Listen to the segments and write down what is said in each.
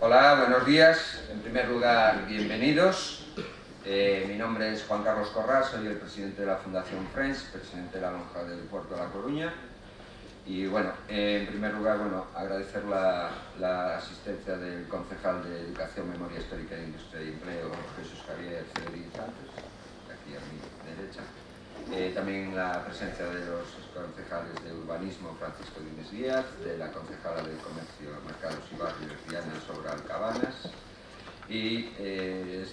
Hola, buenos días. En primer lugar, bienvenidos. Mi nombre es Juan Carlos Corrás, soy el presidente de la Fundación Friends, presidente de la Lonja del Puerto de La Coruña. Y bueno, en primer lugar, agradecer la asistencia del concejal de Educación, Memoria Histórica, Industria y Empleo, Jesús Javier Cedrín Santos, aquí a mi derecha. También la presencia de los concejales de Urbanismo, Francisco Dínez Díaz, de la concejala de Comercio, Mercados y Barrios, Diana Sobral Cabanas, y de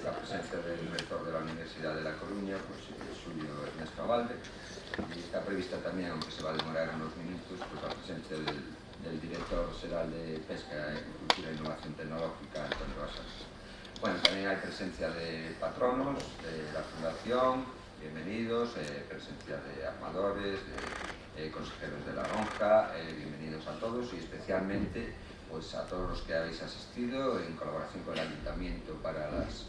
la presencia del rector de la Universidad de La Coruña, pues Julio Ernesto Abalde. Y está prevista también, aunque se va a demorar unos minutos, pues la presencia del director general de Pesca, Agricultura e Innovación Tecnológica, Antonio Basas. Bueno, también hay presencia de patronos de la Fundación, bienvenidos, presencia de armadores, de consejeros de la lonja, bienvenidos a todos y especialmente pues, a todos los que habéis asistido en colaboración con el Ayuntamiento para las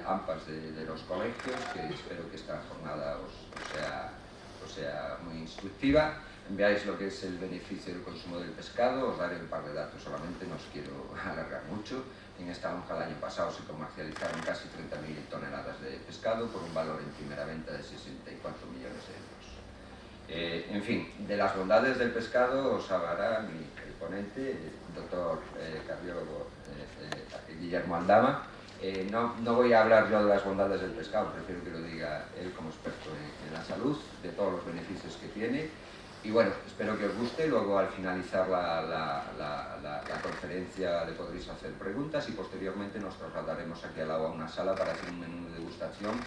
AMPAs de los colegios, que espero que esta jornada os sea muy instructiva. Veáis lo que es el beneficio del consumo del pescado, os daré un par de datos solamente, no os quiero alargar mucho. En esta lonja el año pasado se comercializaron casi 30.000 toneladas de pescado por un valor en primera venta de 64 millones de euros. En fin, de las bondades del pescado os hablará el ponente, el doctor cardiólogo Guillermo Aldama. No voy a hablar yo de las bondades del pescado, prefiero que lo diga él como experto en la salud, de todos los beneficios que tiene. Y bueno, espero que os guste. Luego, al finalizar la conferencia, le podréis hacer preguntas y posteriormente nos trasladaremos aquí al lado a una sala para hacer un menú de degustación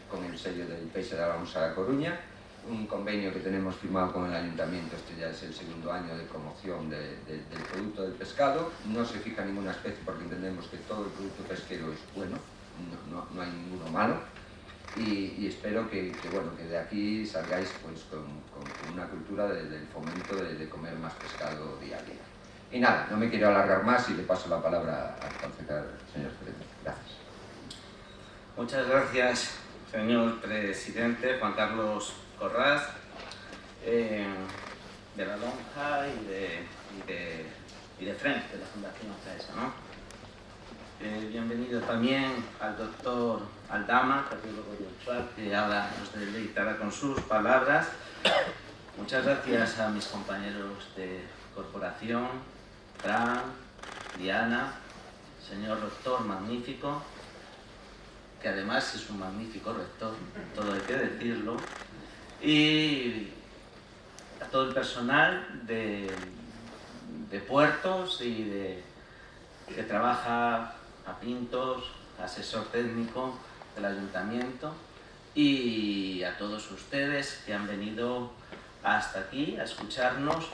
con el sello del Peixe da Lonxa da Coruña. Un convenio que tenemos firmado con el Ayuntamiento, este ya es el segundo año de promoción del producto del pescado. No se fija ninguna especie porque entendemos que todo el producto pesquero es bueno, no hay ninguno malo. Y espero que de aquí salgáis pues, con una cultura del fomento de comer más pescado día a día. Y nada, no me quiero alargar más y le paso la palabra al concejal, señor presidente. Gracias. Muchas gracias, señor presidente Juan Carlos Corrás, de la lonja y de Friends, de la Fundación Friends, ¿no? Bienvenido también al doctor Aldama, cardiólogo de Ochoa, que ahora nos deleitará con sus palabras. Muchas gracias a mis compañeros de corporación, Fran, Diana, señor rector magnífico, que además es un magnífico rector, todo hay que decirlo, y a todo el personal de puertos y que trabaja a Pintos, asesor técnico del Ayuntamiento, y a todos ustedes que han venido hasta aquí a escucharnos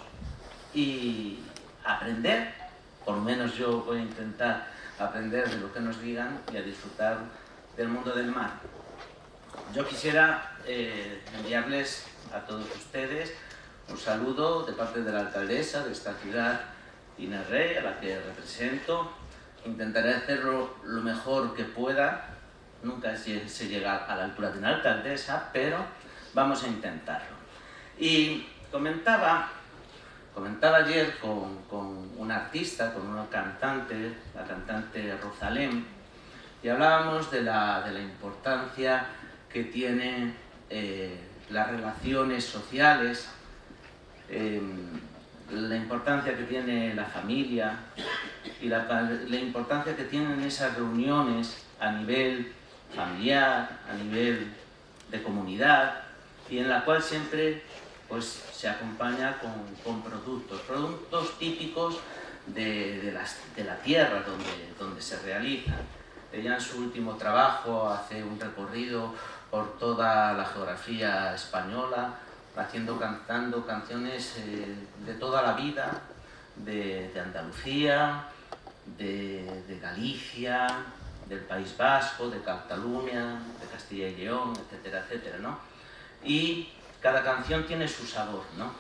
y aprender. Por lo menos yo voy a intentar aprender de lo que nos digan y a disfrutar del mundo del mar. Yo quisiera enviarles a todos ustedes un saludo de parte de la alcaldesa de esta ciudad, Inés Rey, a la que represento. Intentaré hacerlo lo mejor que pueda. Nunca se llega a la altura de una alcaldesa, pero vamos a intentarlo. Y comentaba ayer con una artista, con una cantante, la cantante Rosalén, y hablábamos de la importancia que tienen las relaciones sociales, la importancia que tiene la familia y la importancia que tienen esas reuniones a nivel familiar, a nivel de comunidad, y en la cual siempre pues, se acompaña con productos típicos de la tierra donde se realizan. Ella en su último trabajo hace un recorrido por toda la geografía española, cantando canciones de toda la vida, de Andalucía, de Galicia, del País Vasco, de Cataluña, de Castilla y León, etcétera, etcétera, ¿no? Y cada canción tiene su sabor, ¿no?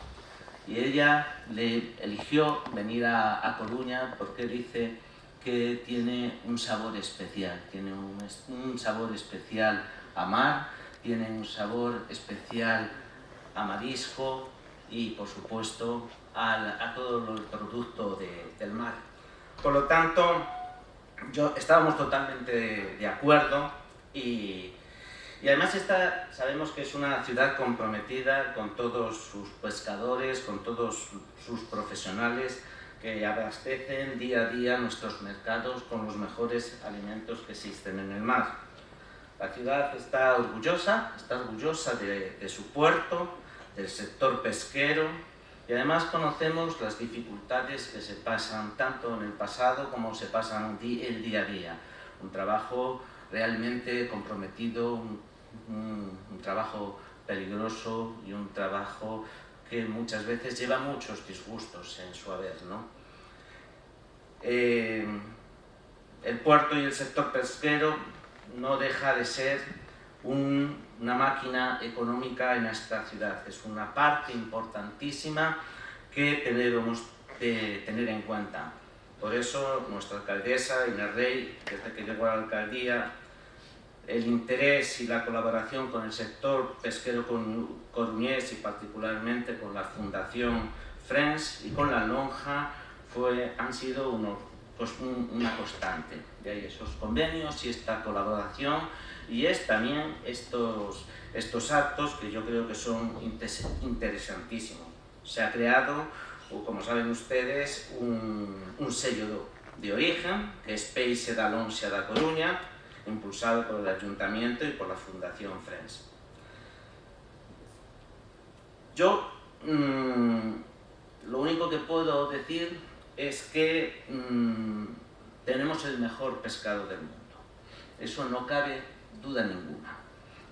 Y ella le eligió venir a Coruña porque dice que tiene un sabor especial, tiene un sabor especial a mar, tiene un sabor especial a marisco y, por supuesto, a todo el producto del mar. Por lo tanto, estábamos totalmente de acuerdo y además sabemos que es una ciudad comprometida con todos sus pescadores, con todos sus profesionales que abastecen día a día nuestros mercados con los mejores alimentos que existen en el mar. La ciudad está orgullosa de su puerto, del sector pesquero, y además conocemos las dificultades que se pasan tanto en el pasado como se pasan el día a día. Un trabajo realmente comprometido, un trabajo peligroso y un trabajo que muchas veces lleva muchos disgustos en su haber, ¿no? El puerto y el sector pesquero no deja de ser una máquina económica en esta ciudad. Es una parte importantísima que debemos de tener en cuenta. Por eso nuestra alcaldesa, Inés Rey, desde que llegó a la alcaldía, el interés y la colaboración con el sector pesquero coruñés y particularmente con la Fundación Friends y con la lonja han sido una constante. De ahí esos convenios y esta colaboración y también estos actos que yo creo que son interesantísimos. Se ha creado, como saben ustedes, un sello de origen que es Peixe da Lonxa da Coruña, impulsado por el Ayuntamiento y por la Fundación Friends. Yo lo único que puedo decir es que tenemos el mejor pescado del mundo. Eso no cabe duda ninguna.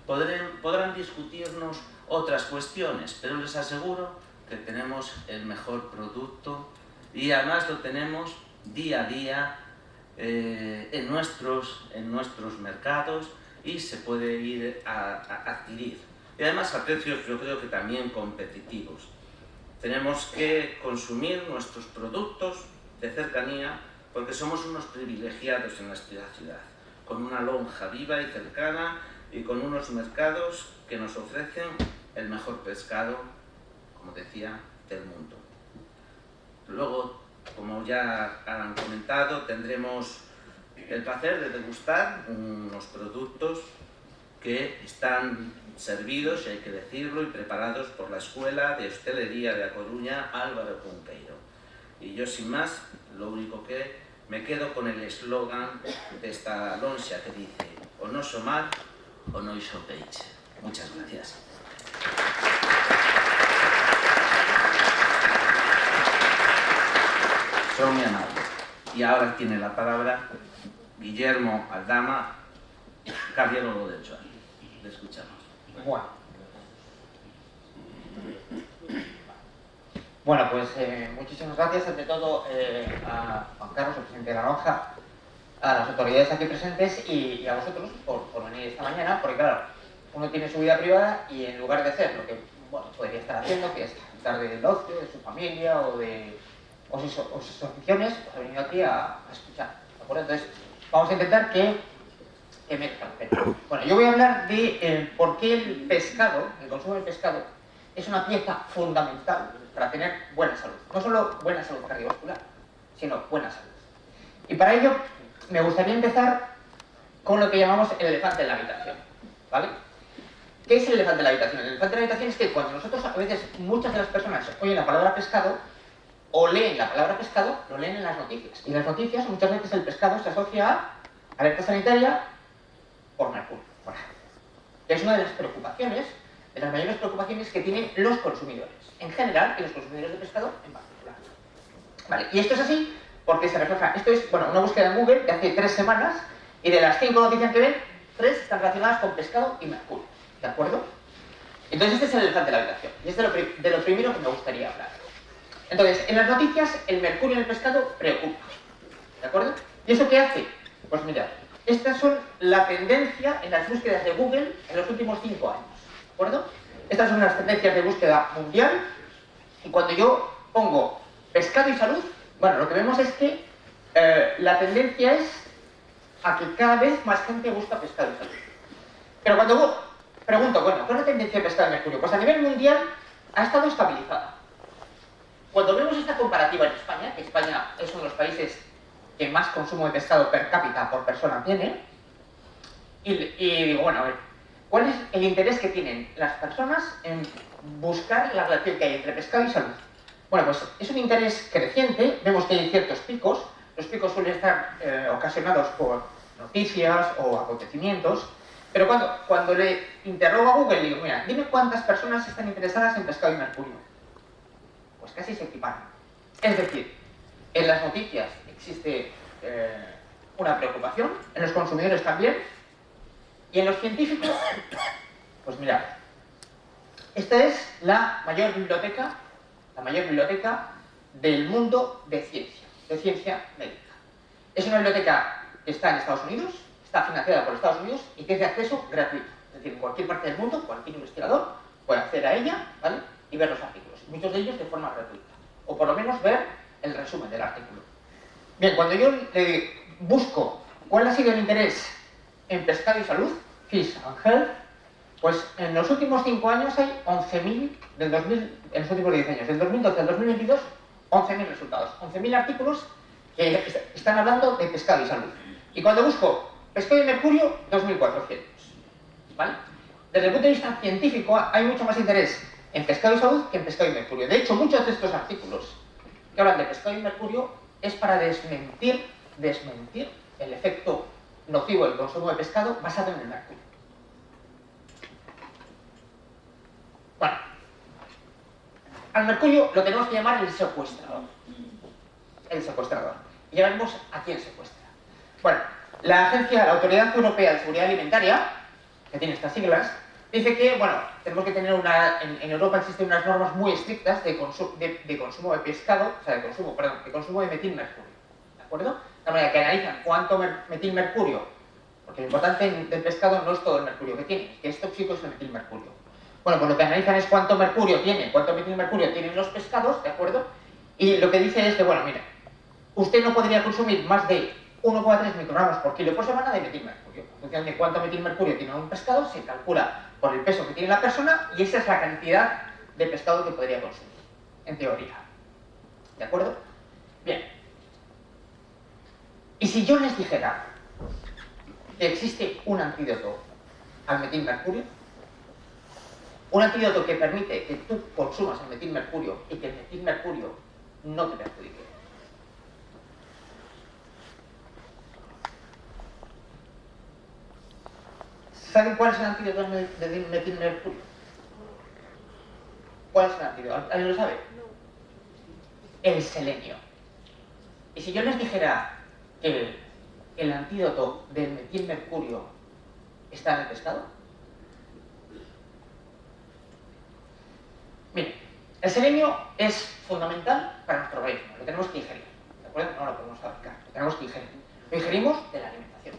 Podrán discutirnos otras cuestiones, pero les aseguro que tenemos el mejor producto y además lo tenemos día a día en nuestros mercados y se puede ir a adquirir. Y además a precios yo creo que también competitivos. Tenemos que consumir nuestros productos de cercanía porque somos unos privilegiados en nuestra ciudad, con una lonja viva y cercana y con unos mercados que nos ofrecen el mejor pescado, como decía, del mundo. Luego, como ya han comentado, tendremos el placer de degustar unos productos que están servidos, y hay que decirlo, y preparados por la Escuela de Hostelería de A Coruña, Álvaro Cunqueiro. Y yo, sin más, lo único que me quedo con el eslogan de esta lonxa que dice: o no so mar, o no iso peixe. Muchas gracias. Son muy amables. Y ahora tiene la palabra Guillermo Aldama, cardiólogo del CHOA. Le escuchamos. Bueno, pues muchísimas gracias ante todo a Juan Carlos, el presidente de la lonja, a las autoridades aquí presentes y a vosotros por venir esta mañana, porque claro, uno tiene su vida privada y en lugar de hacer lo que podría estar haciendo, que es disfrutar del ocio, de su familia o sus aficiones, pues ha venido aquí a escuchar, ¿de acuerdo? Entonces, vamos a intentar que mezcla. Bueno, yo voy a hablar de por qué el pescado, el consumo del pescado, es una pieza fundamental para tener buena salud. No solo buena salud cardiovascular, sino buena salud. Y para ello me gustaría empezar con lo que llamamos el elefante en la habitación, ¿vale? ¿Qué es el elefante en la habitación? El elefante en la habitación es que cuando nosotros, a veces, muchas de las personas oyen la palabra pescado o leen la palabra pescado, lo leen en las noticias. Y en las noticias muchas veces el pescado se asocia a alerta sanitaria por mercurio, por ejemplo. Que es una de las preocupaciones, de las mayores preocupaciones que tienen los consumidores en general y los consumidores de pescado en particular. Vale, y esto es así porque se refleja, esto es una búsqueda en Google de hace 3 semanas y de las 5 noticias que ven, 3 están relacionadas con pescado y mercurio, ¿de acuerdo? Entonces este es el elefante de la habitación y es de lo primero que me gustaría hablar. Entonces, en las noticias el mercurio en el pescado preocupa, ¿de acuerdo? ¿Y eso qué hace? Pues mirad, estas son la tendencia en las búsquedas de Google en los últimos 5 años, ¿de acuerdo? Estas son las tendencias de búsqueda mundial y cuando yo pongo pescado y salud, bueno, lo que vemos es que la tendencia es a que cada vez más gente busca pescado y salud. Pero cuando pregunto, bueno, ¿cuál es la tendencia de pescado y mercurio? Pues a nivel mundial ha estado estabilizada. Cuando vemos esta comparativa en España, que España es uno de los países que más consumo de pescado per cápita por persona tiene. Y digo, bueno, a ver, ¿cuál es el interés que tienen las personas en buscar la relación que hay entre pescado y salud? Bueno, pues es un interés creciente, vemos que hay ciertos picos, los picos suelen estar ocasionados por noticias o acontecimientos, pero cuando le interrogo a Google, le digo, mira, dime cuántas personas están interesadas en pescado y mercurio. Pues casi se equiparan. Es decir, en las noticias existe una preocupación, en los consumidores también, y en los científicos, pues mirad, esta es la mayor biblioteca del mundo de ciencia médica. Es una biblioteca que está en Estados Unidos, está financiada por Estados Unidos y que es de acceso gratuito. Es decir, en cualquier parte del mundo, cualquier investigador puede acceder a ella, ¿vale?, y ver los artículos, muchos de ellos de forma gratuita, o por lo menos ver el resumen del artículo. Bien, cuando yo busco cuál ha sido el interés en pescado y salud, Fish and Health, pues en los últimos 5 años hay 11.000, en los últimos 10 años, del 2012 al 2022, 11.000 resultados, 11.000 artículos que están hablando de pescado y salud. Y cuando busco pescado y mercurio, 2.400, ¿vale? Desde el punto de vista científico hay mucho más interés en pescado y salud que en pescado y mercurio. De hecho, muchos de estos artículos que hablan de pescado y mercurio es para desmentir el efecto nocivo del consumo de pescado basado en el mercurio. Bueno, al mercurio lo tenemos que llamar el secuestrador. El secuestrador. Y ya vemos a quién secuestra. Bueno, la Autoridad Europea de Seguridad Alimentaria, que tiene estas siglas, dice que, bueno, tenemos que tener en Europa existen unas normas muy estrictas de consumo de pescado, o sea, de consumo de metilmercurio, ¿de acuerdo? De manera que analizan cuánto metilmercurio, porque lo importante del pescado no es todo el mercurio que tiene, que es tóxico es el metilmercurio. Bueno, pues lo que analizan es cuánto metilmercurio tienen los pescados, ¿de acuerdo? Y lo que dice es que, bueno, mira, usted no podría consumir más de 1,3 microgramos por kilo por semana de metilmercurio. En función de cuánto metilmercurio tiene un pescado, se calcula por el peso que tiene la persona y esa es la cantidad de pescado que podría consumir, en teoría. ¿De acuerdo? Bien. Y si yo les dijera que existe un antídoto al metilmercurio, un antídoto que permite que tú consumas el metilmercurio y que el metilmercurio no te perjudique. ¿Saben cuál es el antídoto del metilmercurio? ¿Cuál es el antídoto? ¿Alguien lo sabe? El selenio. Y si yo les dijera que el antídoto del metilmercurio está en el pescado. Mire, el selenio es fundamental para nuestro organismo, lo tenemos que ingerir, ¿de acuerdo? No lo podemos fabricar, lo tenemos que ingerir. Lo ingerimos de la alimentación.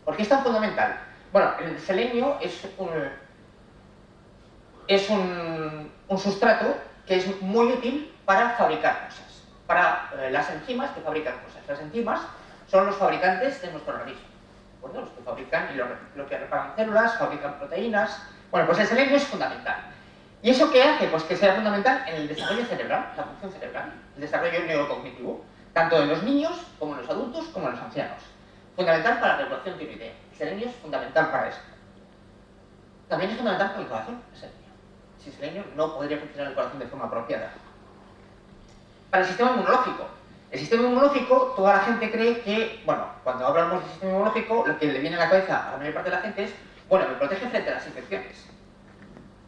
¿Por qué es tan fundamental? Bueno, el selenio es un sustrato que es muy útil para fabricar cosas, para las enzimas que fabrican cosas. Las enzimas son los fabricantes de nuestro organismo, ¿de acuerdo? Los que fabrican y lo que reparan células, fabrican proteínas. Bueno, pues el selenio es fundamental. ¿Y eso qué hace? Pues que sea fundamental en el desarrollo cerebral, la función cerebral, el desarrollo neurocognitivo, tanto en los niños, como en los adultos, como en los ancianos. Fundamental para la regulación tiroidea. El selenio es fundamental para eso. También es fundamental para el corazón, el selenio. Sin selenio no podría funcionar el corazón de forma apropiada. Para el sistema inmunológico. El sistema inmunológico, toda la gente cree que, bueno, cuando hablamos del sistema inmunológico, lo que le viene a la cabeza a la mayor parte de la gente es, bueno, me protege frente a las infecciones.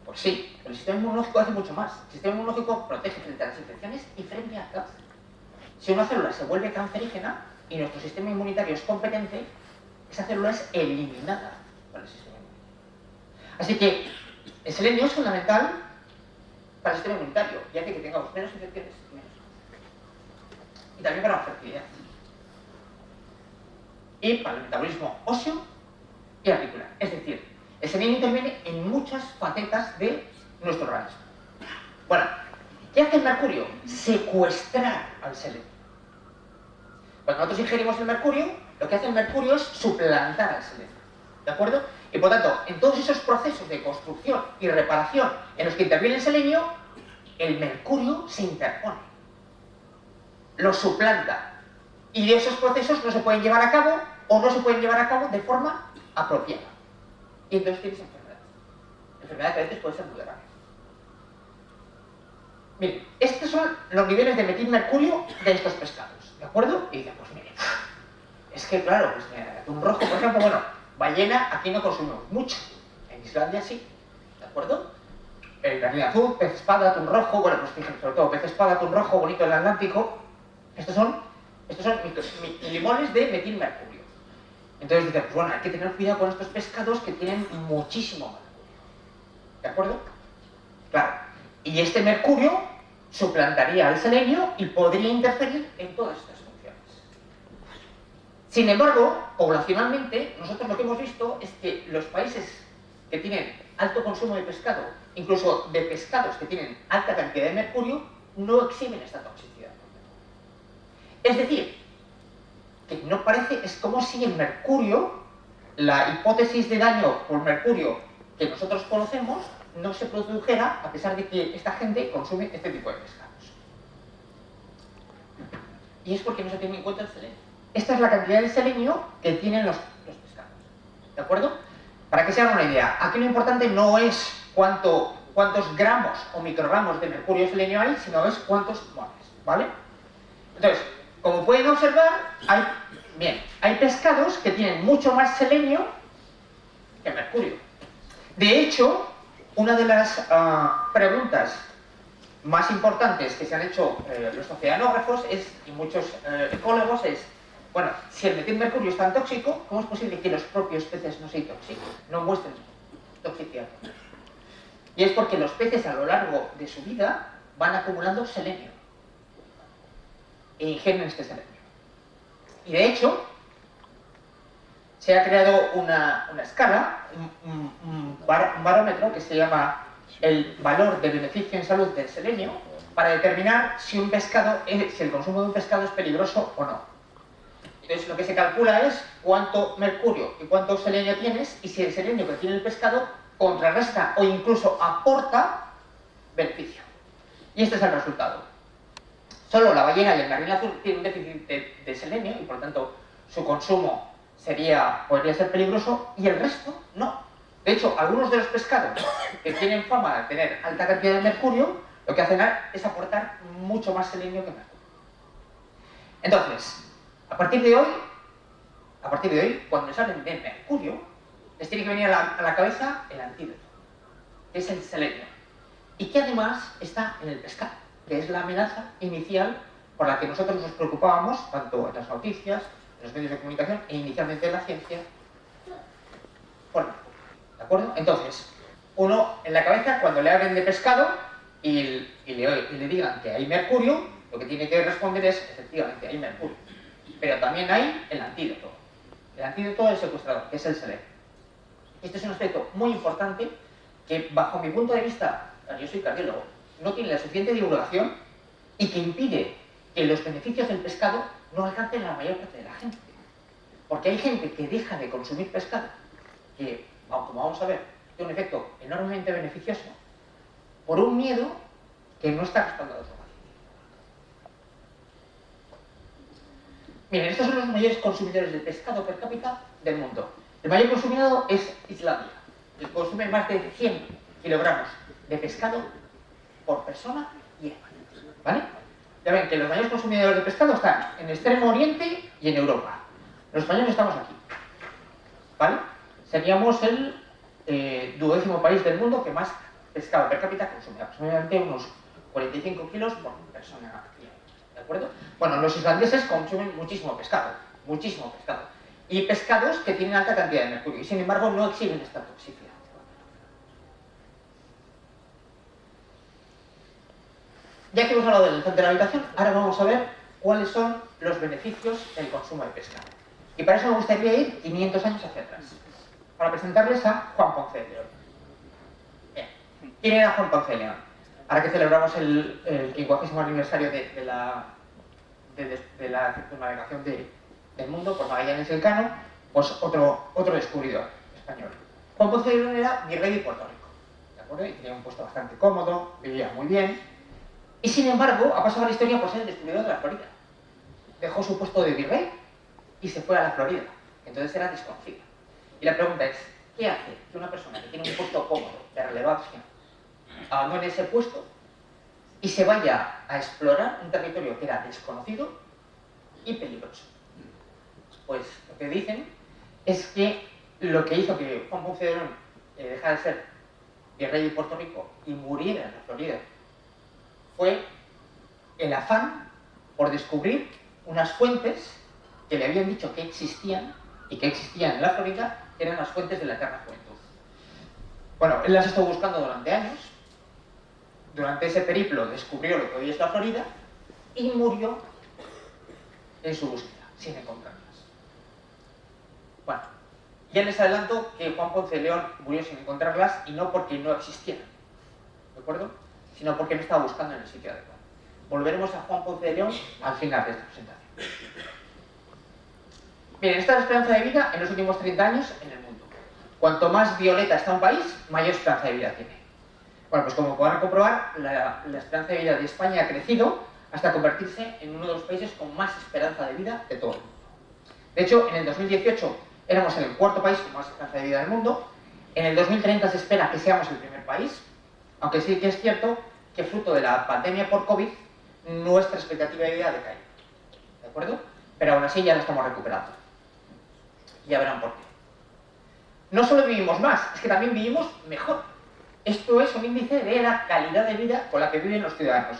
Pues sí, pero el sistema inmunológico hace mucho más. El sistema inmunológico protege frente a las infecciones y frente al cáncer. Si una célula se vuelve cancerígena y nuestro sistema inmunitario es competente, esa célula es eliminada por el sistema inmunitario. Así que el selenio es fundamental para el sistema inmunitario y hace que tengamos menos infecciones y menos. Y también para la fertilidad. Y para el metabolismo óseo y articular. Es decir, el selenio interviene en muchas facetas de nuestro organismo. Bueno, ¿qué hace el mercurio? Secuestrar al selenio. Cuando nosotros ingerimos el mercurio, lo que hace el mercurio es suplantar al selenio. ¿De acuerdo? Y por tanto, en todos esos procesos de construcción y reparación en los que interviene el selenio, el mercurio se interpone. Lo suplanta. Y esos procesos no se pueden llevar a cabo o no se pueden llevar a cabo de forma apropiada. Y entonces tienes enfermedad. Enfermedad que a veces puede ser muy grave. Miren, estos son los niveles de metilmercurio de estos pescados, ¿de acuerdo? Y dicen, pues miren, es que claro, pues atún rojo, por ejemplo, bueno, ballena aquí no consumimos mucho, en Islandia sí, ¿de acuerdo? El carnil azul, pez espada, atún rojo, bueno, pues fíjense, sobre todo pez espada, atún rojo, bonito en el Atlántico, estos son milimoles de metilmercurio. Entonces dicen, pues bueno, hay que tener cuidado con estos pescados que tienen muchísimo mercurio, ¿de acuerdo? Claro. Y este mercurio suplantaría al selenio y podría interferir en todas estas funciones. Sin embargo, poblacionalmente, nosotros lo que hemos visto es que los países que tienen alto consumo de pescado, incluso de pescados que tienen alta cantidad de mercurio, no exhiben esta toxicidad. Es decir, que no parece, es como si el mercurio, la hipótesis de daño por mercurio que nosotros conocemos, no se produjera a pesar de que esta gente consume este tipo de pescados. Y es porque no se tiene en cuenta el selenio. Esta es la cantidad de selenio que tienen los pescados. ¿De acuerdo? Para que se hagan una idea, aquí lo importante no es cuántos gramos o microgramos de mercurio y selenio hay, sino es cuántos moles, ¿vale? Entonces, como pueden observar, hay pescados que tienen mucho más selenio que mercurio. De hecho, una de las preguntas más importantes que se han hecho los oceanógrafos y muchos ecólogos es, bueno, si el metilmercurio es tan tóxico, ¿cómo es posible que los propios peces no se intoxiquen, no muestren toxicidad? Y es porque los peces a lo largo de su vida van acumulando selenio e ingieren este selenio. Y de hecho, se ha creado una escala, un barómetro que se llama el valor de beneficio en salud del selenio para determinar si el consumo de un pescado es peligroso o no. Entonces lo que se calcula es cuánto mercurio y cuánto selenio tienes y si el selenio que tiene el pescado contrarresta o incluso aporta beneficio. Y este es el resultado. Solo la ballena y el carnil azul tienen un déficit de selenio y por lo tanto su consumo podría ser peligroso y el resto no. De hecho, algunos de los pescados que tienen fama de tener alta cantidad de mercurio, lo que hacen es aportar mucho más selenio que mercurio. Entonces, a partir de hoy, cuando les hablen de mercurio, les tiene que venir a la cabeza el antídoto, que es el selenio, y que además está en el pescado, que es la amenaza inicial por la que nosotros nos preocupábamos, tanto en las noticias, en los medios de comunicación e inicialmente en la ciencia, por el mercurio. ¿De acuerdo? Entonces, uno en la cabeza, cuando le hablen de pescado y le digan que hay mercurio, lo que tiene que responder es, efectivamente, hay mercurio. Pero también hay el antídoto. El antídoto del secuestrador, que es el selenio. Este es un aspecto muy importante que, bajo mi punto de vista, yo soy cardiólogo, no tiene la suficiente divulgación y que impide que los beneficios del pescado no alcancen a la mayor parte de la gente. Porque hay gente que deja de consumir pescado, que, como vamos a ver, tiene un efecto enormemente beneficioso, por un miedo que no está respaldado por la ciencia. Miren, estos son los mayores consumidores de pescado per cápita del mundo. El mayor consumidor es Islandia, que consume más de 100 kilogramos de pescado por persona y año. ¿Vale? Ya ven que los mayores consumidores de pescado están en Extremo Oriente y en Europa. Los españoles estamos aquí. ¿Vale? Seríamos el 12º país del mundo que más pescado per cápita consume, aproximadamente unos 45 kilos por persona. ¿De acuerdo? Bueno, los islandeses consumen muchísimo pescado, y pescados que tienen alta cantidad de mercurio, y sin embargo no exhiben esta toxicidad. Ya que hemos hablado del elefante de la habitación, ahora vamos a ver cuáles son los beneficios del consumo de pescado. Y para eso me gustaría ir 500 años hacia atrás, para presentarles a Juan Ponce de León. Bien, ¿quién era Juan Ponce de León? Ahora que celebramos el 50º aniversario de la circunnavegación del mundo por Magallanes y Elcano, pues otro descubridor español. Juan Ponce de León era virrey de Puerto Rico, ¿de acuerdo? Y tenía un puesto bastante cómodo, vivía muy bien, y sin embargo ha pasado a la historia por ser el descubridor de la Florida. dejó su puesto de virrey y se fue a la Florida. Entonces era desconocida. Y la pregunta es, ¿qué hace que una persona que tiene un puesto cómodo de relevancia abandone ese puesto y se vaya a explorar un territorio que era desconocido y peligroso? Pues lo que dicen es que lo que hizo que Juan Ponce de León dejara de ser virrey de Puerto Rico y muriera en la Florida fue el afán por descubrir unas fuentes que le habían dicho que existían y que existían en la Florida, que eran las fuentes de la eterna juventud. Bueno, él las estuvo buscando durante años. Durante ese periplo descubrió lo que hoy es la Florida y murió en su búsqueda, sin encontrarlas. Bueno, ya les adelanto que Juan Ponce de León murió sin encontrarlas y no porque no existieran, ¿de acuerdo? Sino porque no estaba buscando en el sitio adecuado. Volveremos a Juan Ponce de León al final de esta presentación. Bien, esta es la esperanza de vida en los últimos 30 años en el mundo. Cuanto más violeta está un país, mayor esperanza de vida tiene. Bueno, pues como podrán comprobar, la esperanza de vida de España ha crecido hasta convertirse en uno de los países con más esperanza de vida de todo el mundo. De hecho, en el 2018 éramos el cuarto país con más esperanza de vida del mundo. En el 2030 se espera que seamos el primer país, aunque sí que es cierto que fruto de la pandemia por COVID, nuestra expectativa de vida ha decaído. ¿De acuerdo? Pero aún así ya la estamos recuperando. Ya verán por qué. No solo vivimos más, es que también vivimos mejor. Esto es un índice de la calidad de vida con la que viven los ciudadanos.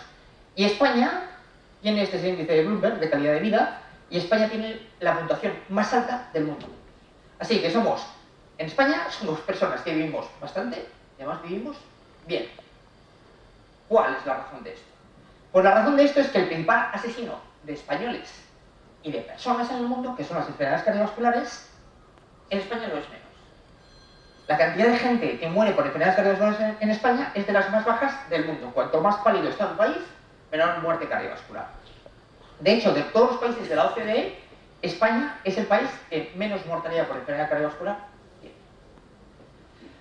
Y España tiene este índice de Bloomberg de calidad de vida, y España tiene la puntuación más alta del mundo. Así que en España somos personas que vivimos bastante y además vivimos bien. ¿Cuál es la razón de esto? Pues la razón de esto es que el principal asesino de españoles y de personas en el mundo, que son las enfermedades cardiovasculares, en España lo es menos. La cantidad de gente que muere por enfermedades cardiovasculares en España es de las más bajas del mundo. Cuanto más pálido está un país, menor muerte cardiovascular. De hecho, de todos los países de la OCDE, España es el país que menos mortalidad por enfermedad cardiovascular tiene.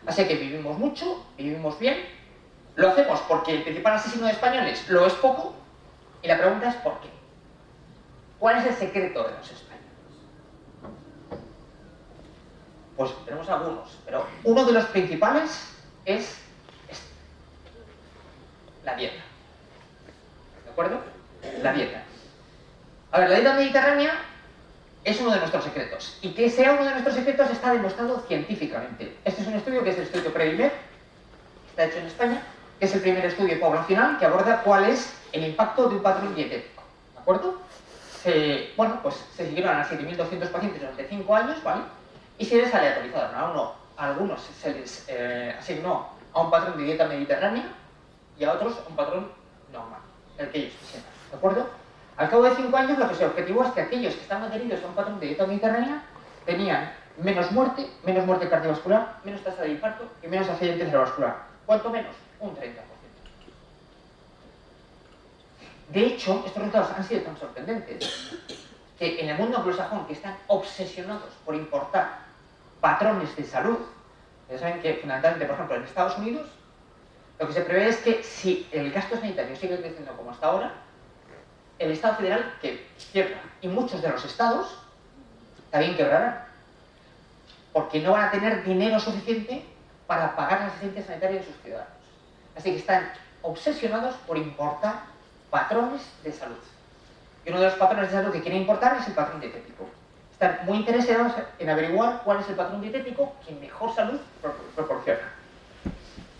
Así que vivimos mucho, vivimos bien. Lo hacemos porque el principal asesino de españoles lo es poco, y la pregunta es ¿por qué? ¿Cuál es el secreto de los españoles? Pues tenemos algunos, pero uno de los principales es la dieta. ¿De acuerdo? La dieta. A ver, la dieta mediterránea es uno de nuestros secretos. Y que sea uno de nuestros secretos está demostrado científicamente. Este es un estudio que es el estudio Predimer, que está hecho en España, que es el primer estudio poblacional que aborda cuál es el impacto de un patrón dietético. ¿De acuerdo? Bueno, pues se siguieron a 7.200 pacientes durante 5 años, ¿vale? Y se les aleatorizaron. A algunos se les asignó a un patrón de dieta mediterránea y a otros a un patrón normal, el que ellos quisieran. ¿De acuerdo? Al cabo de 5 años lo que se objetivó es que aquellos que estaban adheridos a un patrón de dieta mediterránea tenían menos muerte cardiovascular, menos tasa de infarto y menos accidente cerebrovascular. ¿Cuánto menos? Un 30%. De hecho, estos resultados han sido tan sorprendentes que en el mundo anglosajón, que están obsesionados por importar patrones de salud, ya saben que fundamentalmente, por ejemplo, en Estados Unidos, lo que se prevé es que si el gasto sanitario sigue creciendo como hasta ahora, el Estado federal que quiebra, y muchos de los estados también quebrarán, porque no van a tener dinero suficiente para pagar la asistencia sanitaria de sus ciudadanos. Así que están obsesionados por importar patrones de salud. Y uno de los patrones de salud que quieren importar es el patrón dietético. Están muy interesados en averiguar cuál es el patrón dietético que mejor salud proporciona.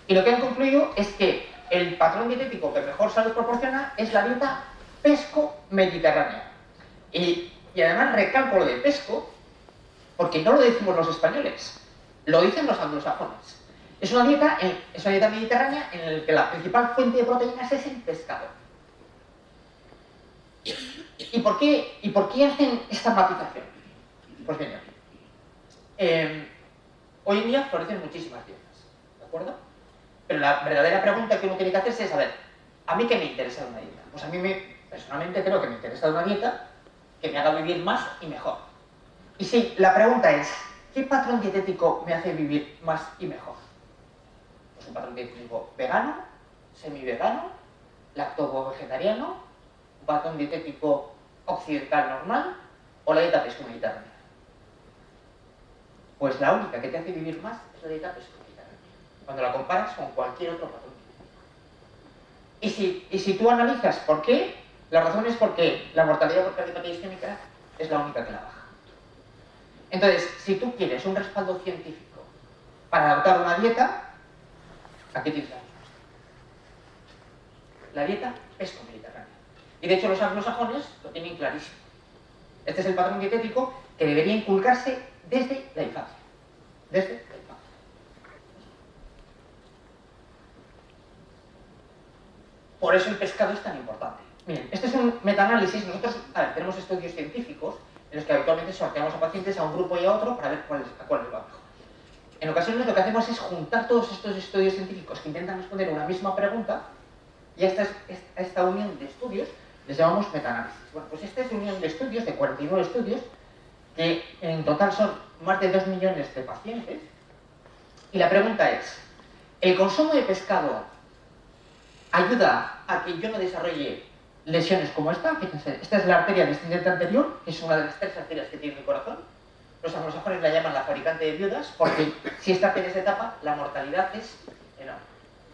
Y lo que han concluido es que el patrón dietético que mejor salud proporciona es la dieta pesco-mediterránea. Y además recalco lo de pesco, porque no lo decimos los españoles, lo dicen los anglosajones. Es una dieta mediterránea en la que la principal fuente de proteínas es el pescado. ¿Y por qué hacen esta matización? Pues bien, hoy en día florecen muchísimas dietas, ¿de acuerdo? Pero la verdadera pregunta que uno tiene que hacerse es, a ver, ¿a mí qué me interesa de una dieta? Pues a mí personalmente creo que me interesa de una dieta que me haga vivir más y mejor. Y sí, la pregunta es, ¿qué patrón dietético me hace vivir más y mejor? Pues un patrón dietético vegano, semivegano, lacto-vegetariano, un patrón dietético occidental normal o la dieta pesco-mediterránea? Pues la única que te hace vivir más es la dieta pesco-mediterránea, cuando la comparas con cualquier otro patrón. Y si tú analizas por qué, la razón es porque la mortalidad por cardiopatía isquémica es la única que la baja. Entonces, si tú quieres un respaldo científico para adoptar una dieta, aquí tienes la dieta pesco-mediterránea. Y de hecho los anglosajones lo tienen clarísimo. Este es el patrón dietético que debería inculcarse desde la infancia. Desde la infancia. Por eso el pescado es tan importante. Miren, este es un metaanálisis. Nosotros tenemos estudios científicos en los que habitualmente sorteamos a pacientes a un grupo y a otro para ver a cuál les va mejor. En ocasiones lo que hacemos es juntar todos estos estudios científicos que intentan responder una misma pregunta, y a esta unión de estudios les llamamos metaanálisis. Bueno, pues esta es una unión de estudios, de 49 estudios, que en total son más de 2 millones de pacientes. Y la pregunta es, ¿el consumo de pescado ayuda a que yo no desarrolle lesiones como esta? Fíjense, esta es la arteria descendente anterior, que es una de las 3 arterias que tiene el corazón. Los anglosajones la llaman la fabricante de viudas, porque si esta arteria se tapa, la mortalidad es enorme.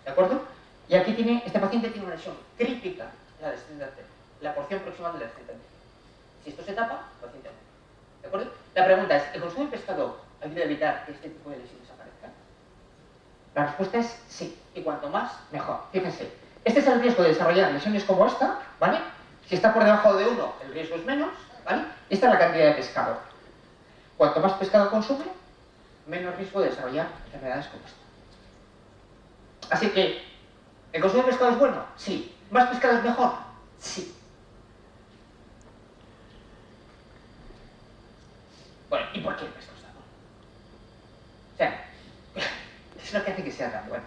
¿De acuerdo? Y aquí este paciente tiene una lesión crítica en la descendente arteria, la porción proximal de la descendente arteria. Si esto se tapa, el paciente muere. ¿De acuerdo? La pregunta es, ¿el consumo de pescado ayuda a evitar que este tipo de lesiones aparezcan? La respuesta es sí, y cuanto más, mejor. Fíjense, este es el riesgo de desarrollar lesiones como esta, ¿vale? Si está por debajo de 1, el riesgo es menos, ¿vale? Esta es la cantidad de pescado. Cuanto más pescado consume, menos riesgo de desarrollar enfermedades como esta. Así que, ¿el consumo de pescado es bueno? Sí. ¿Más pescado es mejor? Sí. Bueno, ¿y por qué el pescado está bueno? O sea, es lo que hace que sea tan bueno.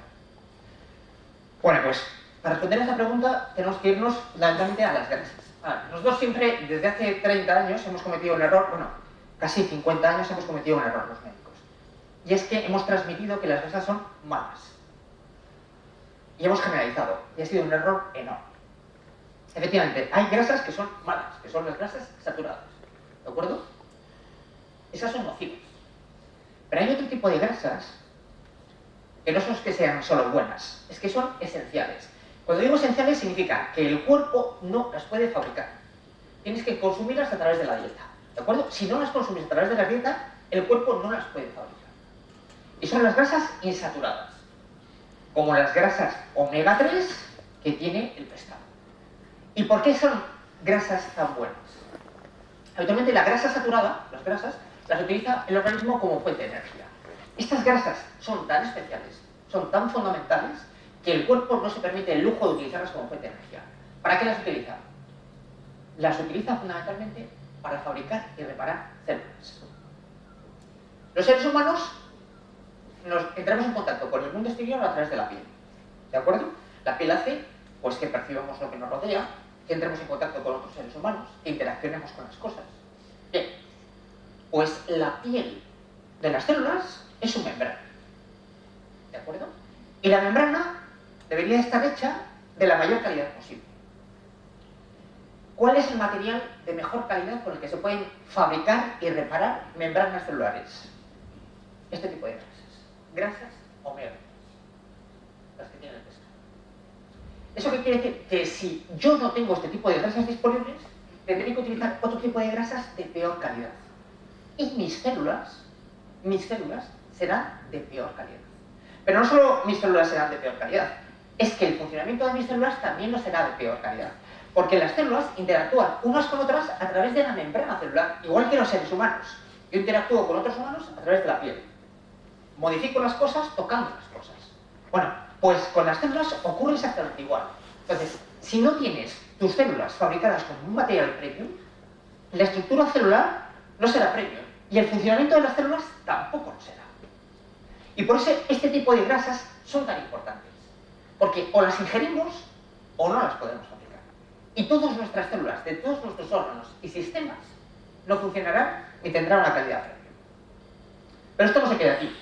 Bueno, pues, para responder a esta pregunta, tenemos que irnos fundamentalmente a las grasas. Nosotros siempre, desde hace 30 años, hemos cometido un error, bueno, casi 50 años hemos cometido un error los médicos. Y es que hemos transmitido que las grasas son malas. Y hemos generalizado. Y ha sido un error enorme. Efectivamente, hay grasas que son malas, que son las grasas saturadas. ¿De acuerdo? Esas son nocivas. Pero hay otro tipo de grasas que no son que sean solo buenas, es que son esenciales. Cuando digo esenciales significa que el cuerpo no las puede fabricar. Tienes que consumirlas a través de la dieta. ¿De acuerdo? Si no las consumes a través de la dieta, el cuerpo no las puede fabricar. Y son las grasas insaturadas, como las grasas omega 3 que tiene el pescado. ¿Y por qué son grasas tan buenas? Habitualmente la grasa saturada, las grasas, las utiliza el organismo como fuente de energía. Estas grasas son tan especiales, son tan fundamentales, que el cuerpo no se permite el lujo de utilizarlas como fuente de energía. ¿Para qué las utiliza? Las utiliza fundamentalmente para fabricar y reparar células. Los seres humanos entramos en contacto con el mundo exterior a través de la piel. ¿De acuerdo? La piel hace pues, que percibamos lo que nos rodea, que entremos en contacto con otros seres humanos, que interaccionemos con las cosas. Bien, pues la piel de las células es su membrana. ¿De acuerdo? Y la membrana debería estar hecha de la mayor calidad posible. ¿Cuál es el material de mejor calidad con el que se pueden fabricar y reparar membranas celulares? Este tipo de grasas. Grasas omega, las que tiene el pescado. ¿Eso qué quiere decir? Que si yo no tengo este tipo de grasas disponibles, tendré que utilizar otro tipo de grasas de peor calidad. Y mis células serán de peor calidad. Pero no solo mis células serán de peor calidad, es que el funcionamiento de mis células también lo será de peor calidad. Porque las células interactúan unas con otras a través de la membrana celular, igual que los seres humanos. Yo interactúo con otros humanos a través de la piel. Modifico las cosas tocando las cosas. Bueno, pues con las células ocurre exactamente igual. Entonces, si no tienes tus células fabricadas con un material premium, la estructura celular no será premium. Y el funcionamiento de las células tampoco lo será. Y por eso este tipo de grasas son tan importantes. Porque o las ingerimos o no las podemos fabricar. Y todas nuestras células, de todos nuestros órganos y sistemas, no funcionarán ni tendrán una calidad premium. Pero esto no se queda aquí.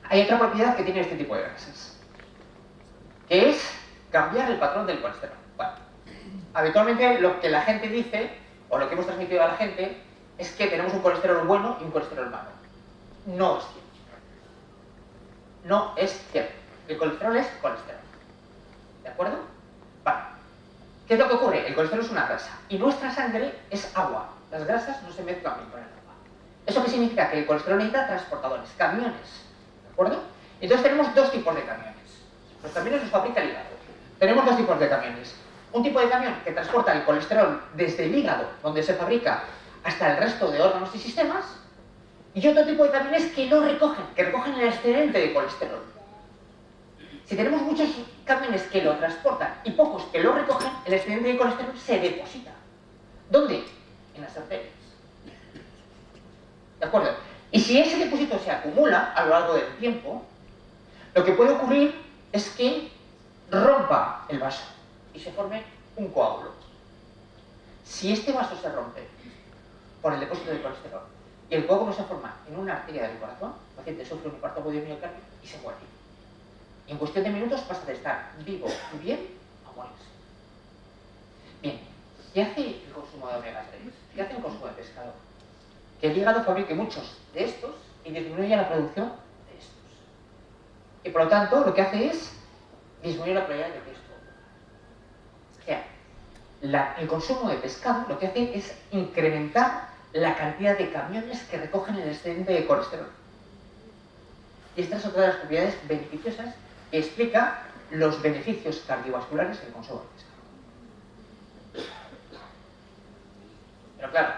Hay otra propiedad que tiene este tipo de grasas, que es cambiar el patrón del colesterol. Bueno, habitualmente lo que la gente dice o lo que hemos transmitido a la gente, es que tenemos un colesterol bueno y un colesterol malo. No es cierto. No es cierto. El colesterol es colesterol. ¿De acuerdo? Vale. ¿Qué es lo que ocurre? El colesterol es una grasa y nuestra sangre es agua. Las grasas no se mezclan bien con el agua. ¿Eso qué significa? Que el colesterol necesita transportadores, camiones. ¿De acuerdo? Entonces tenemos dos tipos de camiones. Los camiones los fabrica el hígado. Tenemos dos tipos de camiones. Un tipo de camión que transporta el colesterol desde el hígado, donde se fabrica, hasta el resto de órganos y sistemas. Y otro tipo de camiones que no recogen, que recogen el excedente de colesterol. Si tenemos muchos camiones que lo transportan y pocos que lo recogen, el excedente de colesterol se deposita. ¿Dónde? En las arterias. ¿De acuerdo? Y si ese depósito se acumula a lo largo del tiempo, lo que puede ocurrir es que rompa el vaso y se forme un coágulo. Si este vaso se rompe por el depósito de colesterol y el coágulo se forma en una arteria del corazón, el paciente sufre un infarto agudo de miocardio y se muere. Y en cuestión de minutos pasa de estar vivo y bien a morirse. Bien, ¿qué hace el consumo de omega 3? ¿Qué hace el consumo de pescado? Que el hígado fabrique muchos de estos y disminuya la producción de estos. Y por lo tanto, lo que hace es disminuir la probabilidad de riesgo. O sea, el consumo de pescado lo que hace es incrementar la cantidad de camiones que recogen el excedente de colesterol. Y esta es otra de las propiedades beneficiosas que explica los beneficios cardiovasculares del consumo de pescado. Pero claro,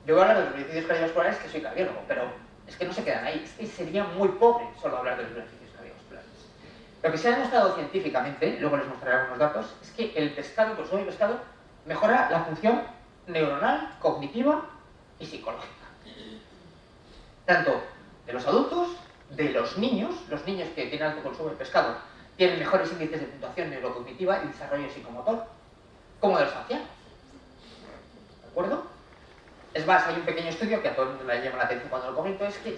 yo voy a hablar de los beneficios cardiovasculares, que soy cardiólogo, pero es que no se quedan ahí. Es que sería muy pobre solo hablar de los beneficios cardiovasculares. Lo que se ha demostrado científicamente, luego les mostraré algunos datos, es que el pescado, el consumo de pescado, mejora la función neuronal, cognitiva y psicológica. Tanto de los adultos, de los niños que tienen alto consumo de pescado tienen mejores índices de puntuación neurocognitiva y desarrollo psicomotor, como de los ancianos. ¿De acuerdo? Es más, hay un pequeño estudio que a todo el mundo le llama la atención cuando lo comento, es que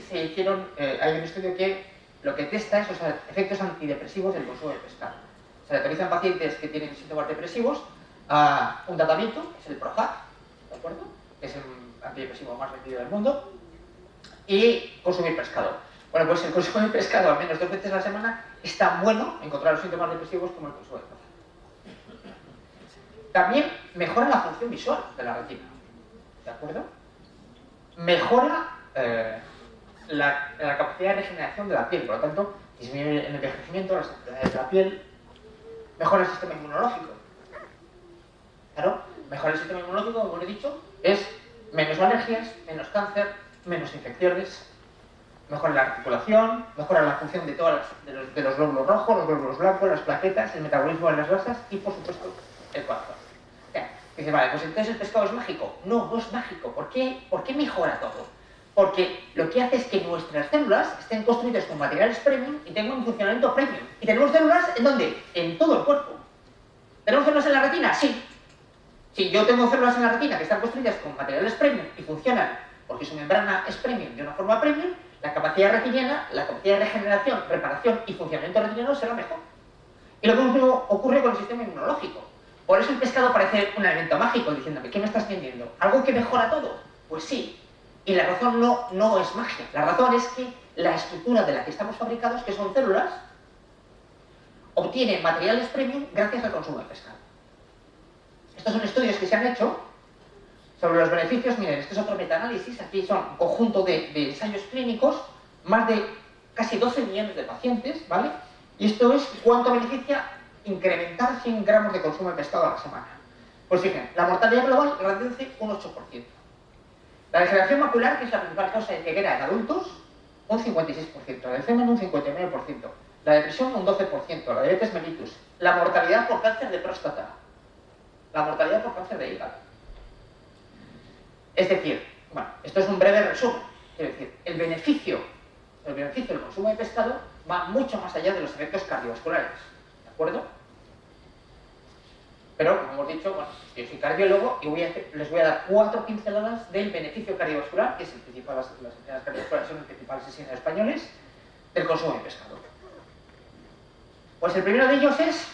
hay un estudio que lo que testa es los efectos antidepresivos del consumo de pescado. Se le autorizan pacientes que tienen síntomas depresivos a un tratamiento, que es el Prozac, ¿de acuerdo? Que es el antidepresivo más vendido del mundo, y consumir pescado. Bueno, pues el consumo de pescado al menos 2 veces a la semana es tan bueno en contra los síntomas depresivos como el consumo de Prozac. También mejora la función visual de la retina, ¿de acuerdo? Mejora la capacidad de regeneración de la piel, por lo tanto, disminuye el envejecimiento, las enfermedades de la piel, mejora el sistema inmunológico. Claro, mejora el sistema inmunológico, como he dicho, es menos alergias, menos cáncer, menos infecciones, mejora la articulación, mejora la función de los glóbulos rojos, los glóbulos blancos, las plaquetas, el metabolismo de las grasas y, por supuesto, el corazón. Dice, vale, pues entonces el pescado es mágico. No, no es mágico. ¿Por qué mejora todo? Porque lo que hace es que nuestras células estén construidas con materiales premium y tengan un funcionamiento premium. ¿Y tenemos células en dónde? En todo el cuerpo. ¿Tenemos células en la retina? Sí. Si yo tengo células en la retina que están construidas con materiales premium y funcionan porque su membrana es premium de una forma premium, la capacidad retiniana, la capacidad de regeneración, reparación y funcionamiento retiniano será mejor. Y lo mismo ocurre con el sistema inmunológico. Por eso el pescado parece un elemento mágico, diciéndome, ¿qué me estás vendiendo? ¿Algo que mejora todo? Pues sí. Y la razón no es magia. La razón es que la estructura de la que estamos fabricados, que son células, obtiene materiales premium gracias al consumo de pescado. Estos son estudios que se han hecho sobre los beneficios. Miren, este es otro metaanálisis. Aquí son un conjunto de ensayos clínicos, más de casi 12 millones de pacientes, ¿vale? Y esto es cuánto beneficia incrementar 100 gramos de consumo de pescado a la semana. Pues fíjense, la mortalidad global reduce un 8%. La degeneración macular, que es la principal causa de ceguera en adultos, un 56%. La Alzheimer un 59%. La depresión un 12%. La diabetes mellitus. La mortalidad por cáncer de próstata. La mortalidad por cáncer de hígado. Es decir, bueno, esto es un breve resumen. Es decir, el beneficio del consumo de pescado va mucho más allá de los efectos cardiovasculares. ¿De acuerdo? Pero, como hemos dicho, bueno, yo soy cardiólogo y les voy a dar 4 pinceladas del beneficio cardiovascular, que es el principal, las enfermedades cardiovasculares son el principal asesino de españoles, del consumo de pescado. Pues el primero de ellos es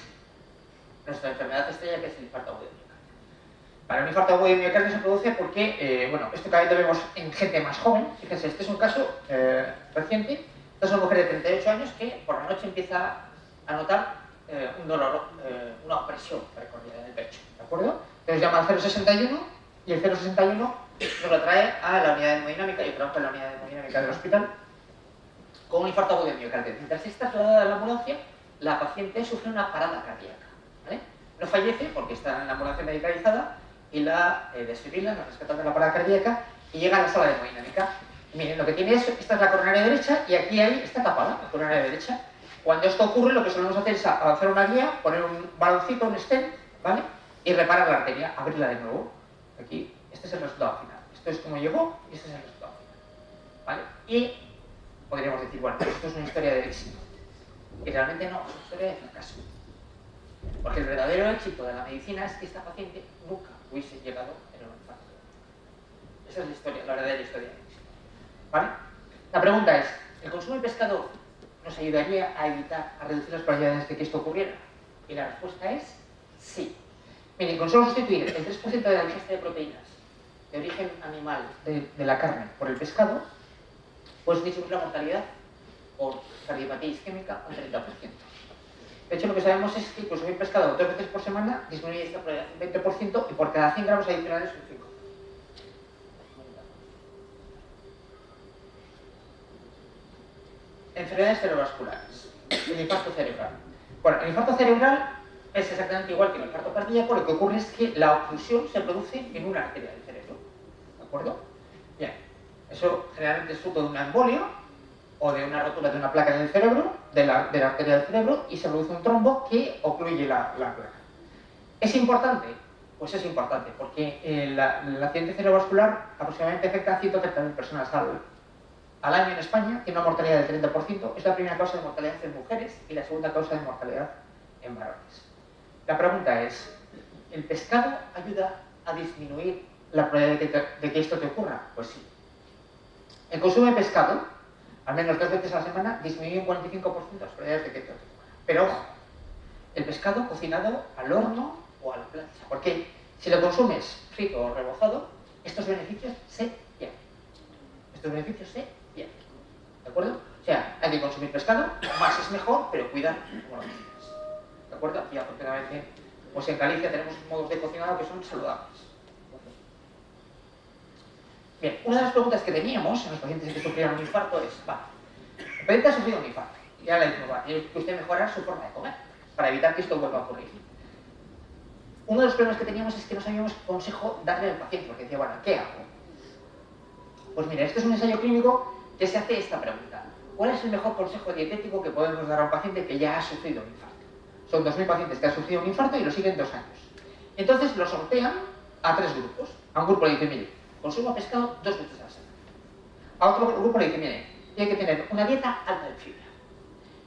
nuestra enfermedad estrella, que es el infarto agudo de miocardio. Vale, un infarto agudo de miocardio se produce porque, bueno, esto cada vez lo vemos en gente más joven. Fíjense, este es un caso reciente. Esta es una mujer de 38 años que por la noche empieza a notar un dolor, una opresión recorrida en el pecho, ¿de acuerdo? Entonces llama al 061 y el 061 nos lo trae a la unidad de hemodinámica. Yo trabajo en la unidad de hemodinámica del hospital con un infarto agudo de miocardio. Mientras es trasladada a la ambulancia, la paciente sufre una parada cardíaca, ¿vale? No fallece porque está en la ambulancia medicalizada y la desfibrilan, la rescatan de la parada cardíaca y llega a la sala de hemodinámica. Miren, lo que tiene es, esta es la coronaria derecha y aquí está tapada la coronaria derecha. Cuando esto ocurre, lo que solemos hacer es avanzar una guía, poner un baloncito, un stent, ¿vale? Y reparar la arteria, abrirla de nuevo. Aquí, este es el resultado final. Esto es como llegó y este es el resultado final, ¿vale? Y podríamos decir, bueno, esto es una historia de éxito. Y realmente no, es una historia de fracaso. Porque el verdadero éxito de la medicina es que esta paciente nunca hubiese llegado en un infarto. Esa es la historia, la verdadera historia de éxito, ¿vale? La pregunta es, ¿el consumo de pescado nos ayudaría a evitar, a reducir las probabilidades de que esto ocurriera? Y la respuesta es sí. Miren, con solo sustituir el 3% de la ingesta de proteínas de origen animal de la carne por el pescado, pues disminuir la mortalidad por cardiopatía isquémica un 30%. De hecho, lo que sabemos es que consumir pescado 2 veces por semana disminuye esta probabilidad un 20% y por cada 100 gramos adicionales un 5%. Enfermedades cerebrovasculares. El infarto cerebral. Bueno, el infarto cerebral es exactamente igual que el infarto cardíaco. Lo que ocurre es que la oclusión se produce en una arteria del cerebro. ¿De acuerdo? Bien. Eso generalmente es fruto de una embolia o de una rotura de una placa en el cerebro, de la arteria del cerebro, y se produce un trombo que ocluye la placa. ¿Es importante? Pues es importante, porque el accidente cerebrovascular aproximadamente afecta a 130.000 personas al año en España, tiene una mortalidad del 30%, es la primera causa de mortalidad en mujeres y la segunda causa de mortalidad en varones. La pregunta es, ¿el pescado ayuda a disminuir la probabilidad de que esto te ocurra? Pues sí. El consumo de pescado, al menos 2 veces a la semana, disminuye un 45% las probabilidades de que esto te ocurra. Pero ojo, el pescado cocinado al horno o a la plancha, porque si lo consumes frito o rebozado, estos beneficios se pierden. Estos beneficios se pierden. ¿De acuerdo? O sea, hay que consumir pescado, más es mejor, pero cuidar como lo cocinas. ¿De acuerdo? Aquí afortunadamente, pues en Galicia tenemos modos de cocinado que son saludables. Bien, una de las preguntas que teníamos en los pacientes que sufrieron un infarto es, vale, el paciente ha sufrido un infarto, y ahora le decimos, vale, tiene que usted mejorar su forma de comer para evitar que esto vuelva a ocurrir. Uno de los problemas que teníamos es que no sabíamos qué consejo darle al paciente, porque decía, bueno, ¿qué hago? Pues mira, este es un ensayo clínico que se hace esta pregunta. ¿Cuál es el mejor consejo dietético que podemos dar a un paciente que ya ha sufrido un infarto? Son 2.000 pacientes que han sufrido un infarto y lo siguen 2 años. Entonces lo sortean a 3 grupos. A un grupo le dice, mire, consuma pescado 2 veces a la semana. A otro grupo le dice, mire, tiene que tener una dieta alta en fibra.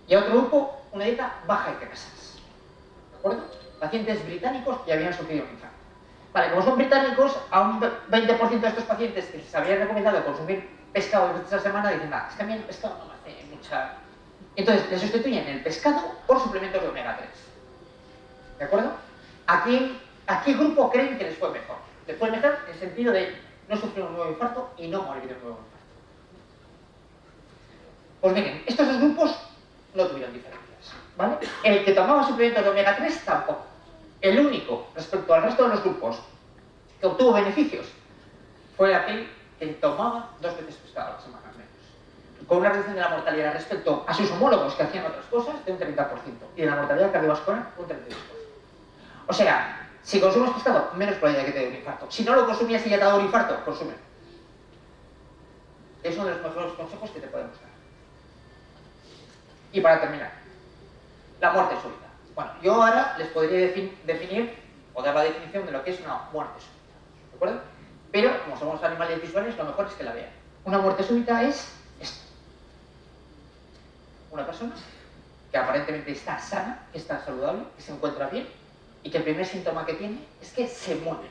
Y a otro grupo, una dieta baja en grasas. ¿De acuerdo? Pacientes británicos que habían sufrido un infarto. Vale, como son británicos, a un 20% de estos pacientes que se habían recomendado consumir pescado 2 veces a la semana dicen, nada, es que a mí el pescado no me hace mucha... Entonces, le sustituyen el pescado por suplementos de omega 3. ¿De acuerdo? ¿A qué grupo creen que les fue mejor? Les fue mejor en el sentido de no sufrir un nuevo infarto y no morir de un nuevo infarto. Pues miren, estos dos grupos no tuvieron diferencias, ¿vale? El que tomaba suplementos de omega 3 tampoco. El único, respecto al resto de los grupos, que obtuvo beneficios fue aquel que tomaba 2 veces pescado a la semana al menos, con una reducción de la mortalidad respecto a sus homólogos que hacían otras cosas de un 30% y de la mortalidad cardiovascular un 32%. O sea, si consumes pescado, menos probabilidad de que te dé un infarto. Si no lo consumías y ya te ha dado un infarto, consume. Es uno de los mejores consejos que te podemos dar. Y para terminar, la muerte súbita. Bueno, yo ahora les podría definir o dar la definición de lo que es una muerte súbita. ¿De acuerdo? Pero, como somos animales visuales, lo mejor es que la vean. Una muerte súbita es esto. Una persona que aparentemente está sana, que está saludable, que se encuentra bien, y que el primer síntoma que tiene es que se muere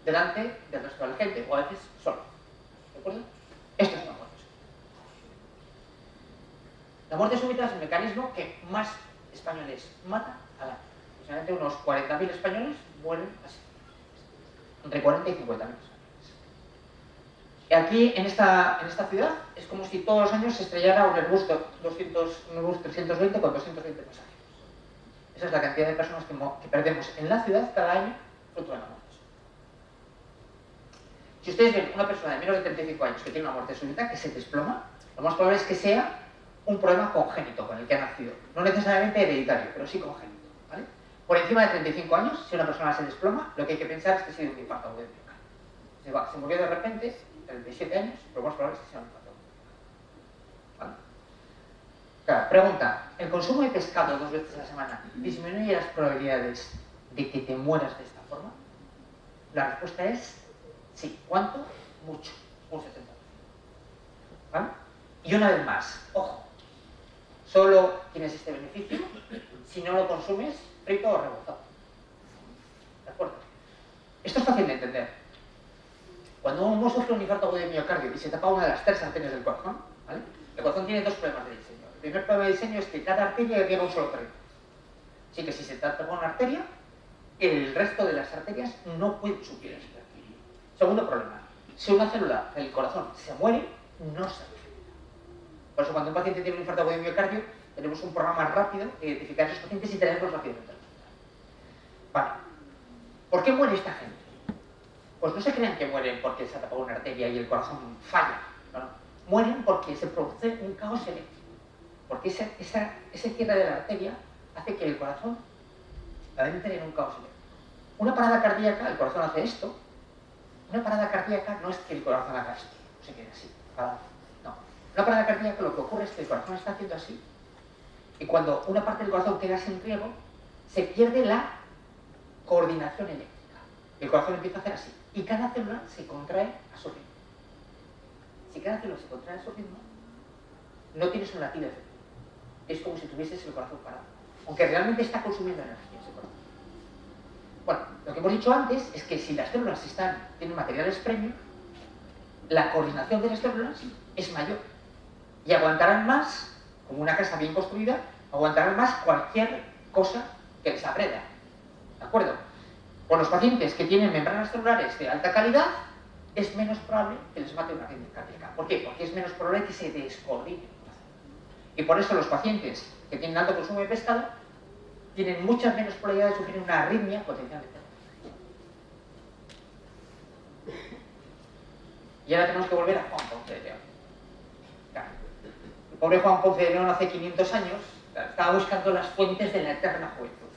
delante del resto de la gente, o a veces solo. ¿De acuerdo? Esto es una muerte súbita. La muerte súbita es el mecanismo que más españoles mata al año. Aproximadamente unos 40.000 españoles mueren así. entre 40 y 50 años. Aquí, en esta ciudad, es como si todos los años se estrellara un Airbus 320 con 220 pasajeros. Esa es la cantidad de personas que perdemos en la ciudad cada año fruto de la muerte. Si ustedes ven una persona de menos de 35 años que tiene una muerte súbita, que se desploma, lo más probable es que sea un problema congénito con el que ha nacido. No necesariamente hereditario, pero sí congénito, ¿vale? Por encima de 35 años, si una persona se desploma, lo que hay que pensar es que ha sido un infarto agudo de miocardio. Se murió de repente, 37 años, lo más probable es que sea un infarto. ¿Vale? Claro, pregunta, ¿el consumo de pescado 2 veces a la semana disminuye las probabilidades de que te mueras de esta forma? La respuesta es sí. ¿Cuánto? Mucho. Un 70%. ¿Vale? Y una vez más, ojo, solo tienes este beneficio si no lo consumes frito o rebozado. ¿De acuerdo? Esto es fácil de entender. Cuando uno sufre un infarto agudo de miocardio y se tapa una de las 3 arterias del corazón, ¿vale? El corazón tiene 2 problemas de diseño. El primer problema de diseño es que cada arteria irriga un solo territorio. Así que si se tapa una arteria, el resto de las arterias no pueden suplir ese territorio. Segundo problema, si una célula del corazón se muere, no se regenera. Por eso cuando un paciente tiene un infarto agudo de miocardio, tenemos un programa rápido de identificar a esos pacientes y tenerlos rápidamente al hospital. Vale. ¿Por qué muere esta gente? Pues no se crean que mueren porque se ha tapado una arteria y el corazón falla. No, no. Mueren porque se produce un caos eléctrico. Porque ese cierre de la arteria hace que el corazón entre en un caos eléctrico. Una parada cardíaca, el corazón hace esto. Una parada cardíaca no es que el corazón haga esto, se quede así, parado. No. Una parada cardíaca lo que ocurre es que el corazón está haciendo así. Y cuando una parte del corazón queda sin riego, se pierde la coordinación eléctrica. El corazón empieza a hacer así. Y cada célula se contrae a su ritmo. Si cada célula se contrae a su ritmo, no tienes un latido efectivo. Es como si tuvieses el corazón parado. Aunque realmente está consumiendo energía ese corazón. Bueno, lo que hemos dicho antes es que si las células tienen materiales premium, la coordinación de las células es mayor. Y aguantarán más, como una casa bien construida, aguantarán más cualquier cosa que les aprenda. ¿De acuerdo? Con los pacientes que tienen membranas celulares de alta calidad, es menos probable que les mate una arritmia cardíaca. ¿Por qué? Porque es menos probable que se descoordine. Y por eso los pacientes que tienen alto consumo de pescado tienen muchas menos probabilidades de sufrir una arritmia potencialmente. Y ahora tenemos que volver a Juan Ponce de León. Claro. El pobre Juan Ponce de León hace 500 años estaba buscando las fuentes de la eterna juventud.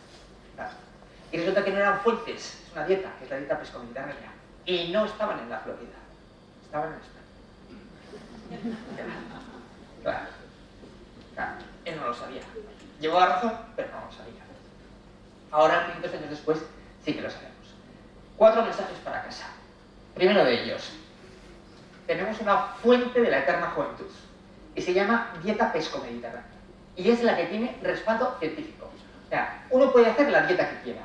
Claro. Y resulta que no eran fuentes, es una dieta, que es la dieta pesco-mediterránea. Y no estaban en la Florida, estaban en España. Claro. Claro. Él no lo sabía. Llevaba razón, pero no lo sabía. Ahora, 500 años después, sí que lo sabemos. 4 mensajes para casa. Primero de ellos, tenemos una fuente de la eterna juventud y se llama dieta pesco-mediterránea. Y es la que tiene respaldo científico. O sea, uno puede hacer la dieta que quiera.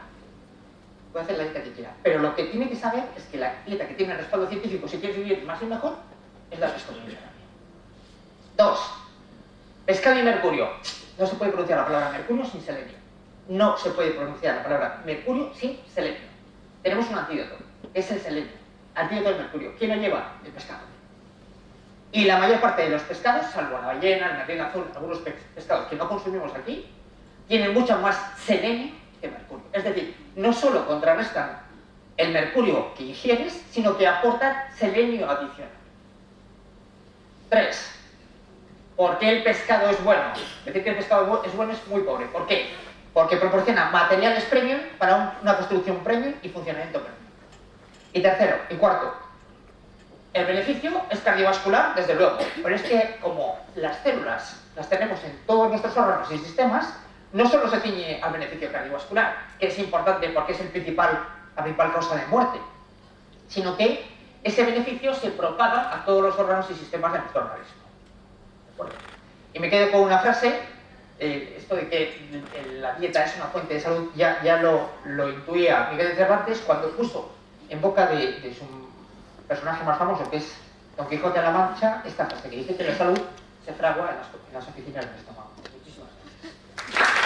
Puede hacer la dieta que quiera. Pero lo que tiene que saber es que la dieta que tiene respaldo científico, si quieres vivir más y mejor, es la pesco-mediterránea. 2. Pescado y mercurio. No se puede pronunciar la palabra mercurio sin selenio. No se puede pronunciar la palabra mercurio sin selenio. Tenemos un antídoto, es el selenio. Antídoto del mercurio. ¿Quién lo lleva? El pescado. Y la mayor parte de los pescados, salvo la ballena, el merluza azul, algunos pescados que no consumimos aquí, tienen mucho más selenio que mercurio. Es decir, no solo contrarrestan el mercurio que ingieres, sino que aportan selenio adicional. 3. ¿Por qué el pescado es bueno? Decir que el pescado es bueno es muy pobre. ¿Por qué? Porque proporciona materiales premium para una construcción premium y funcionamiento premium. Y tercero, y cuarto, el beneficio es cardiovascular, desde luego, pero es que como las células las tenemos en todos nuestros órganos y sistemas, no solo se ciñe al beneficio cardiovascular, que es importante porque es la principal causa de muerte, sino que ese beneficio se propaga a todos los órganos y sistemas de nuestro organismo. ¿De acuerdo? Y me quedo con una frase, esto de que la dieta es una fuente de salud, ya lo intuía Miguel de Cervantes cuando puso en boca de su personaje más famoso, que es Don Quijote de la Mancha, esta frase que dice que la salud se fragua en las oficinas del estómago. Muchísimas gracias.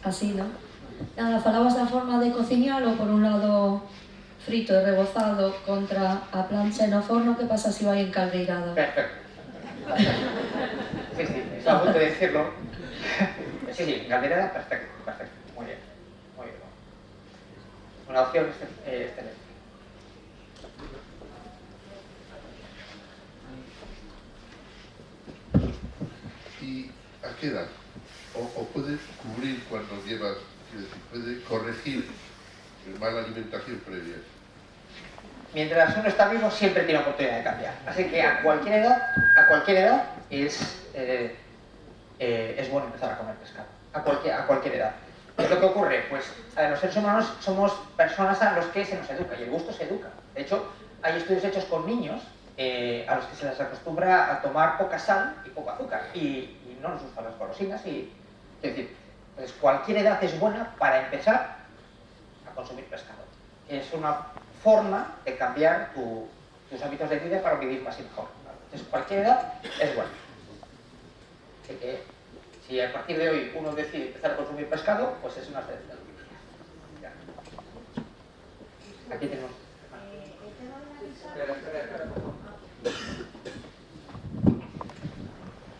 así, ¿no? Nada, falabas da forma de cociñalo, por un lado frito e rebozado contra a plancha e no forno, que pasa se vai en caldeirada? Perfecto. Sí, sí, es a punto de decirlo. Sí, sí, en caldeirada, perfecto, perfecto. Muy bien, muy bien. Una opción excelente. ¿Y a qué edad? ¿O puedes cubrir cuando llevas, quiero decir, puede corregir mala alimentación previa? Mientras uno está vivo siempre tiene oportunidad de cambiar. Así que a cualquier edad es bueno empezar a comer pescado. A cualquier edad. ¿Qué es lo que ocurre? Pues los seres humanos somos personas a los que se nos educa y el gusto se educa. De hecho, hay estudios hechos con niños a los que se les acostumbra a tomar poca sal y poco azúcar y no nos gustan las golosinas y, es decir, pues cualquier edad es buena para empezar a consumir pescado. Es una forma de cambiar tus hábitos de vida para vivir más y mejor. Entonces, cualquier edad es buena. Así que, si a partir de hoy uno decide empezar a consumir pescado, pues es una excelente noticia. Aquí tenemos.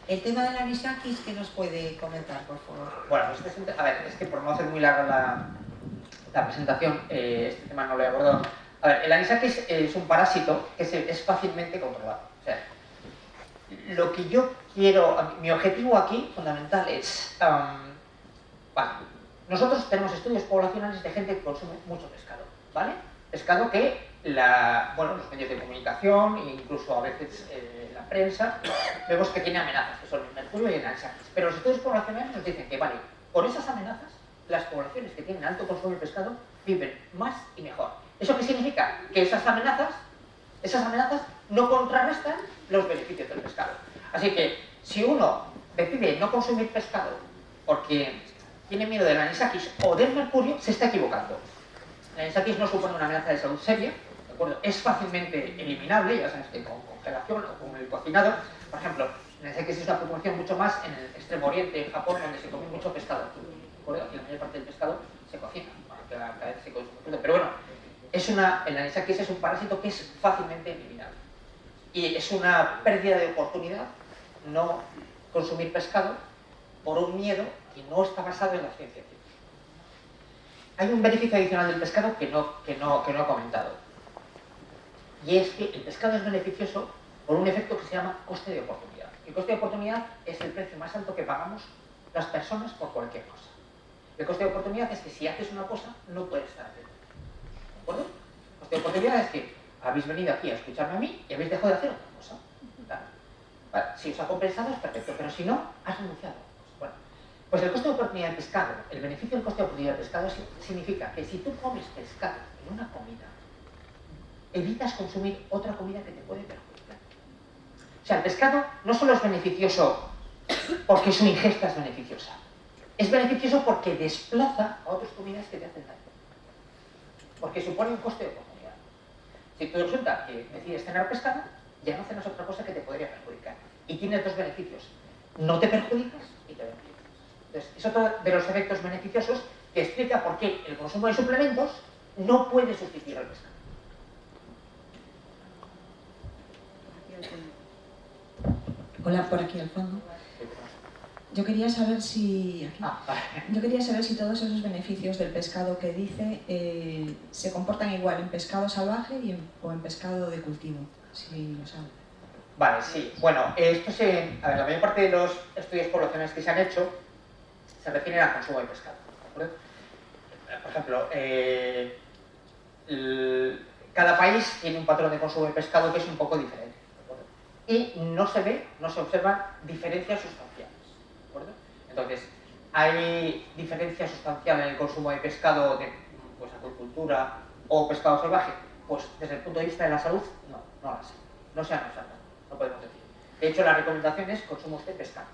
El tema del anisakis, ¿qué nos puede comentar, por favor? Bueno, a ver, es que por no hacer muy larga la presentación, este tema no lo he abordado. A ver, el anisakis es un parásito que es fácilmente controlado. O sea, lo que yo quiero, mi objetivo aquí fundamental es, vale, nosotros tenemos estudios poblacionales de gente que consume mucho pescado, ¿vale? Pescado que los medios de comunicación e incluso a veces la prensa vemos que tiene amenazas, que son el mercurio y el anisakis. Pero los estudios poblacionales nos dicen que, vale, por esas amenazas, las poblaciones que tienen alto consumo de pescado viven más y mejor. ¿Eso qué significa? Que esas amenazas no contrarrestan los beneficios del pescado. Así que, si uno decide no consumir pescado porque tiene miedo del anisakis o del mercurio, se está equivocando. El anisakis no supone una amenaza de salud seria, ¿de acuerdo? Es fácilmente eliminable, ya sabes que con congelación o con el cocinado. Por ejemplo, el anisakis es una proporción mucho más en el Extremo Oriente, en Japón, donde se come mucho pescado. ¿De acuerdo? Aquí la mayor parte del pescado se cocina, cada vez se consume. Pero bueno, el anisakis es un parásito que es fácilmente eliminable. Y es una pérdida de oportunidad no consumir pescado por un miedo que no está basado en la ciencia científica. Hay un beneficio adicional del pescado que no he comentado. Y es que el pescado es beneficioso por un efecto que se llama coste de oportunidad. El coste de oportunidad es el precio más alto que pagamos las personas por cualquier cosa. El coste de oportunidad es que si haces una cosa, no puedes estar haciendo. ¿De acuerdo? El coste de oportunidad es que habéis venido aquí a escucharme a mí y habéis dejado de hacer otra cosa. Vale, si os ha compensado es perfecto, pero si no, has renunciado. Bueno, pues el coste de oportunidad del pescado, el beneficio del coste de oportunidad del pescado significa que si tú comes pescado en una comida, evitas consumir otra comida que te puede perjudicar. O sea, el pescado no solo es beneficioso porque su ingesta es beneficiosa, es beneficioso porque desplaza a otras comidas que te hacen daño. Porque supone un coste de oportunidad. Si tú resulta que decides cenar pescado, ya no cenas otra cosa que te podría perjudicar. Y tiene dos beneficios. No te perjudicas y te beneficias. Entonces, es otro de los efectos beneficiosos que explica por qué el consumo de suplementos no puede sustituir al pescado. Hola, por aquí al fondo. Yo quería saber si todos esos beneficios del pescado que dice se comportan igual en pescado salvaje o en pescado de cultivo, si lo saben. Vale, sí. Bueno, la mayor parte de los estudios poblacionales que se han hecho se refieren al consumo de pescado. ¿De acuerdo? Por ejemplo, cada país tiene un patrón de consumo de pescado que es un poco diferente. ¿De acuerdo? Y no se observan diferencias sustanciales. ¿De acuerdo? Entonces, ¿hay diferencia sustancial en el consumo de pescado de acuicultura o pescado salvaje? Pues desde el punto de vista de la salud, no las hay. No se han observado, no podemos decir. De hecho, la recomendación es consuma usted pescado.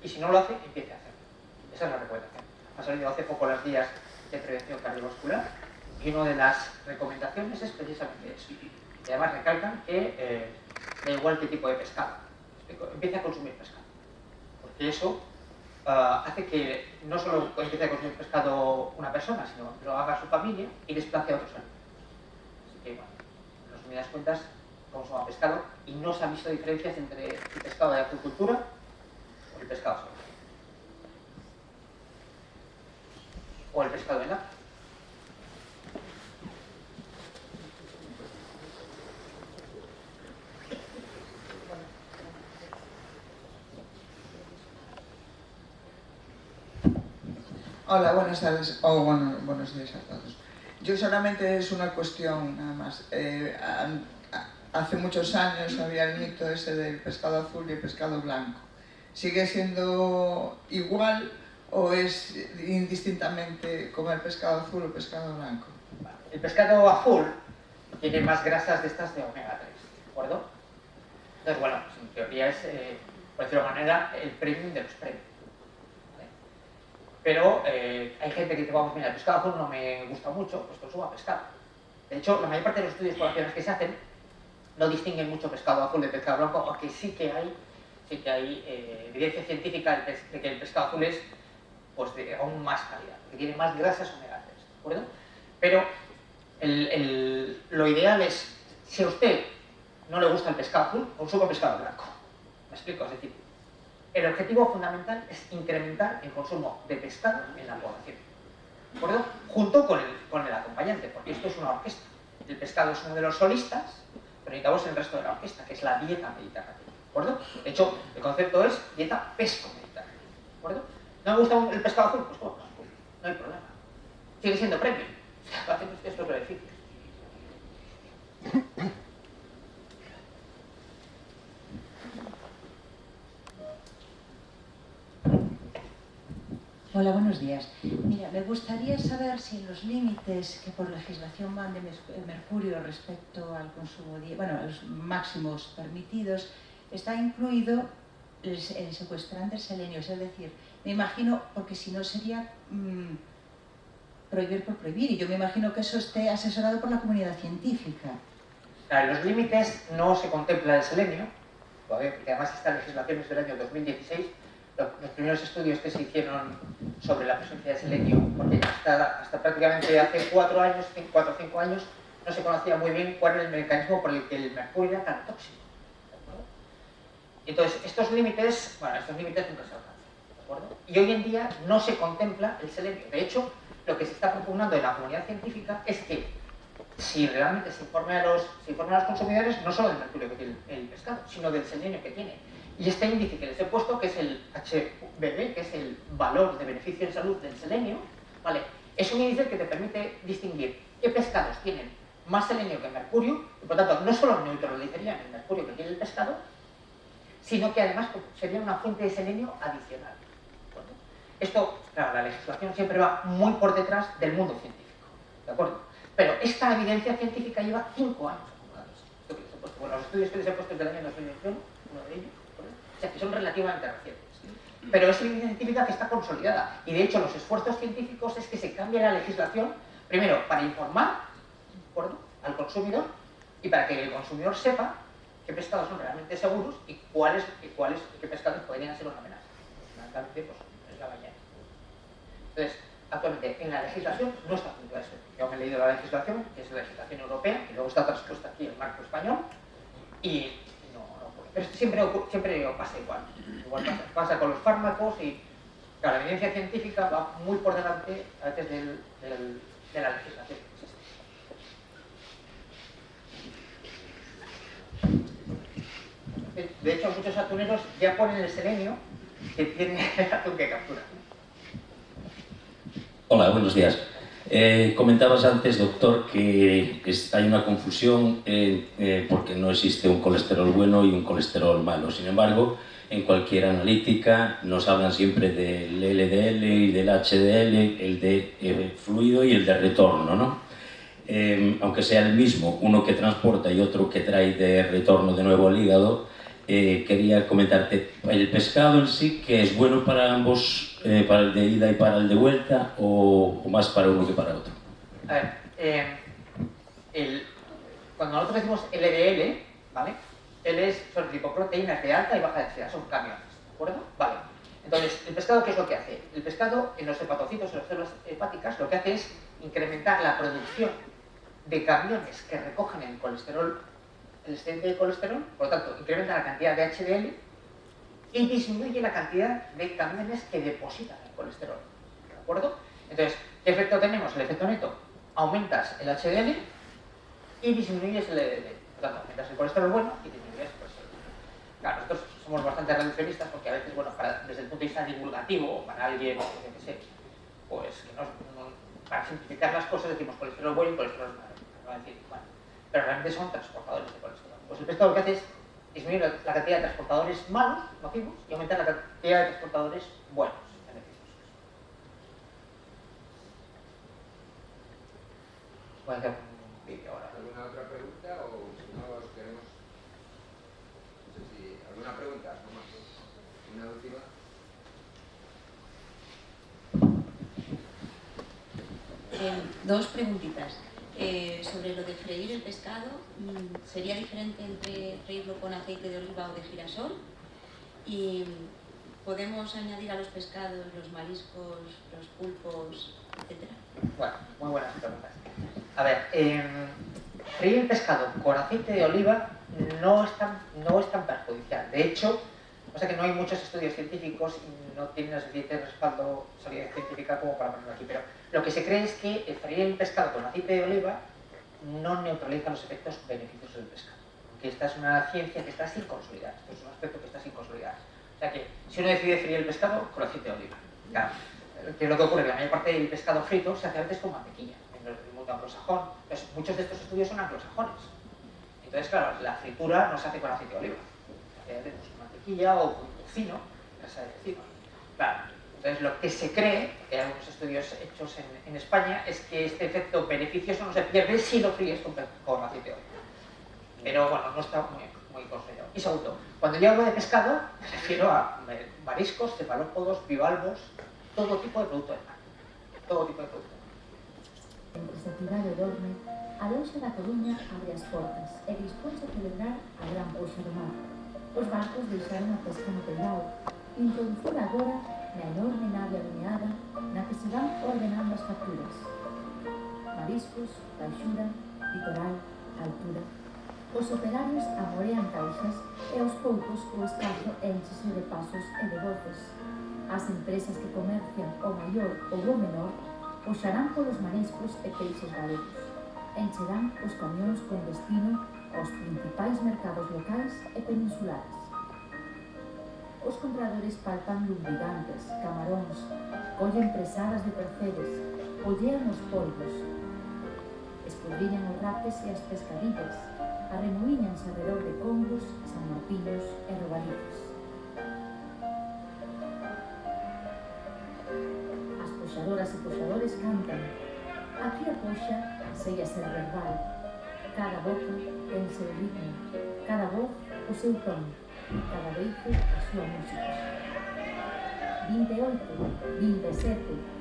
Y si no lo hace, empiece a hacerlo. Esa es la recomendación. Ha salido hace poco las guías de prevención cardiovascular y una de las recomendaciones es precisamente eso. Y además recalcan que da igual qué tipo de pescado. Empiece a consumir pescado. Porque eso hace que no solo empiece a consumir pescado una persona, sino que lo haga su familia y desplace a otros animales. Así que, bueno, en resumidas cuentas, consuma pescado y no se han visto diferencias entre el pescado de acuicultura o el pescado salvaje. O el pescado de lata. Hola, buenas tardes, buenos días a todos. Yo solamente es una cuestión nada más. Hace muchos años había el mito ese del pescado azul y el pescado blanco. ¿Sigue siendo igual o es indistintamente comer pescado azul o pescado blanco? El pescado azul tiene más grasas de estas de omega 3, ¿de acuerdo? Entonces, bueno, pues en teoría es, por decirlo de alguna manera, el premium de los premios. ¿Vale? Pero hay gente que dice, vamos, mira, el pescado azul no me gusta mucho, pues consuma pescado. De hecho, la mayor parte de los estudios poblacionales que se hacen no distinguen mucho pescado azul de pescado blanco, aunque sí que hay evidencia científica de que el pescado azul es pues, de aún más calidad, que tiene más grasas omega 3, ¿de acuerdo? Pero lo ideal es, si a usted no le gusta el pescado azul, consuma pescado blanco. ¿Me explico? Es decir, el objetivo fundamental es incrementar el consumo de pescado en la población, ¿de acuerdo? Junto con el acompañante, porque esto es una orquesta. El pescado es uno de los solistas, pero necesitamos el resto de la orquesta, que es la dieta mediterránea, ¿de acuerdo? De hecho, el concepto es dieta pesco-mediterránea, ¿de acuerdo? ¿No me gusta el pescado azul? Pues bueno, no hay problema. Sigue siendo premium. O sea, hacemos estos beneficios. Hola, buenos días. Mira, me gustaría saber si en los límites que por legislación van de mercurio respecto al consumo, bueno, a los máximos permitidos, está incluido el secuestrante selenio, es decir, me imagino, porque si no sería prohibir por prohibir, y yo me imagino que eso esté asesorado por la comunidad científica. En los límites no se contempla el selenio, porque además esta legislación es del año 2016, los primeros estudios que se hicieron sobre la presencia de selenio, porque hasta prácticamente hace 4 o 5 años, no se conocía muy bien cuál era el mecanismo por el que el mercurio era tan tóxico. Entonces, estos límites nunca se alcanzan, ¿de acuerdo? Y hoy en día no se contempla el selenio. De hecho, lo que se está propugnando en la comunidad científica es que si realmente se informe a los consumidores no solo del mercurio que tiene el pescado, sino del selenio que tiene. Y este índice que les he puesto, que es el HBB, que es el valor de beneficio en salud del selenio, ¿vale? Es un índice que te permite distinguir qué pescados tienen más selenio que mercurio, y por tanto no solo neutralizarían el mercurio que tiene el pescado, sino que además sería una fuente de selenio adicional. ¿De acuerdo? Esto, claro, la legislación siempre va muy por detrás del mundo científico, ¿de acuerdo? Pero esta evidencia científica lleva 5 años acumulados. Bueno, los estudios que les he puesto desde el año 2021, uno de ellos, o sea, que son relativamente recientes. Pero es evidencia científica que está consolidada. Y de hecho, los esfuerzos científicos es que se cambie la legislación, primero, para informar, ¿de acuerdo?, al consumidor, y para que el consumidor sepa qué pescados son realmente seguros y qué pescados podrían ser una amenaza. Fundamentalmente, pues, es la ballena. Entonces, actualmente, en la legislación no está junto a eso. Yo me he leído la legislación, que es la legislación europea, que luego está transpuesta aquí en el marco español, y pero esto siempre pasa igual. Igual pasa con los fármacos y claro, la evidencia científica va muy por delante a veces de la legislación que existe. De hecho, muchos atuneros ya ponen el selenio que tiene el atún que captura. Hola, buenos días. Comentabas antes, doctor, que hay una confusión porque no existe un colesterol bueno y un colesterol malo. Sin embargo, en cualquier analítica nos hablan siempre del LDL y del HDL, el de fluido y el de retorno, ¿no? Aunque sea el mismo, uno que transporta y otro que trae de retorno de nuevo al hígado, quería comentarte, ¿el pescado en sí que es bueno para ambos, para el de ida y para el de vuelta, o más para uno que para otro? A ver, cuando nosotros decimos LDL, ¿vale? Son lipoproteínas de alta y baja densidad, son camiones, ¿de acuerdo? Vale. Entonces, ¿el pescado qué es lo que hace? El pescado en los hepatocitos, en las células hepáticas, lo que hace es incrementar la producción de camiones que recogen el colesterol, el excedente de colesterol, por lo tanto, incrementa la cantidad de HDL y disminuye la cantidad de camiones que depositan el colesterol. ¿De acuerdo? Entonces, ¿qué efecto tenemos? El efecto neto. Aumentas el HDL y disminuyes el LDL. Por lo tanto, aumentas el colesterol bueno y disminuyes el colesterol. Claro, nosotros somos bastante reduccionistas porque a veces, bueno, desde el punto de vista divulgativo, para alguien, yo qué sé, pues que para simplificar las cosas decimos colesterol bueno y colesterol malo. No va a decir, bueno, pero realmente son transportadores de colesterol. Pues el pescado lo que hace es disminuir la cantidad de transportadores malos, nocivos, y aumentar la cantidad de transportadores buenos, beneficiosos. Voy a hacer un vídeo ahora. ¿Alguna otra pregunta o si no os queremos? No sé si... ¿Alguna pregunta? ¿Una última? Dos preguntitas. Sobre lo de freír el pescado, ¿sería diferente entre freírlo con aceite de oliva o de girasol? Y ¿podemos añadir a los pescados los mariscos, los pulpos, etcétera? Bueno, muy buenas preguntas. A ver, freír el pescado con aceite de oliva no es tan perjudicial. De hecho, pasa que no hay muchos estudios científicos y no tienen el suficiente respaldo solidez científica como para ponerlo aquí, pero lo que se cree es que el freír el pescado con aceite de oliva no neutraliza los efectos beneficiosos del pescado. Porque esta es una ciencia que está sin consolidar, esto es un aspecto que está sin consolidar. O sea que si uno decide freír el pescado con aceite de oliva, claro, ¿qué es lo que ocurre? La mayor parte del pescado frito se hace a veces con mantequilla, en el mundo anglosajón. Entonces, muchos de estos estudios son anglosajones. Entonces, claro, la fritura no se hace con aceite de oliva, se hace con mantequilla o con tocino, grasa de tocino. Claro. Entonces, lo que se cree, que hay algunos estudios hechos en España, es que este efecto beneficioso no se pierde si lo fríes con aceite de oliva. Pero bueno, no está muy consolidado. Y segundo, cuando yo hablo de pescado, me refiero a mariscos, cefalópodos, bivalvos, todo tipo de producto de mar. Todo tipo de producto de mar. A cidade enorme, a Lonxa da Coruña abre as portas e dispónse a celebrar a gran poxa do mar. Os barcos deixaron a pesca no peirao, introducir agora na enorme nave alineada na que se van ordenando as facturas. Mariscos, baixura, litoral, altura. Os operarios amorean caixas e aos poucos o espazo enchese de pasos e de voces. As empresas que comercian o maior ou o menor poxarán polos mariscos e peixes galegos. Encherán os camións con destino aos principais mercados locais e peninsulares. Os compradores palpan lubrigantes, camaróns, collen presadas de percebes, ollean os polvos, escudriñan os rapes e as pescadillas, arremoíñanse alrededor de combos, sanmartiños e robalizos. As poxadoras e poxadores cantan. Aquí a poxa segue a ser verbal. Cada boca ten seu ritmo, cada voz o seu ton. Cada veice a súa música. 28, 27,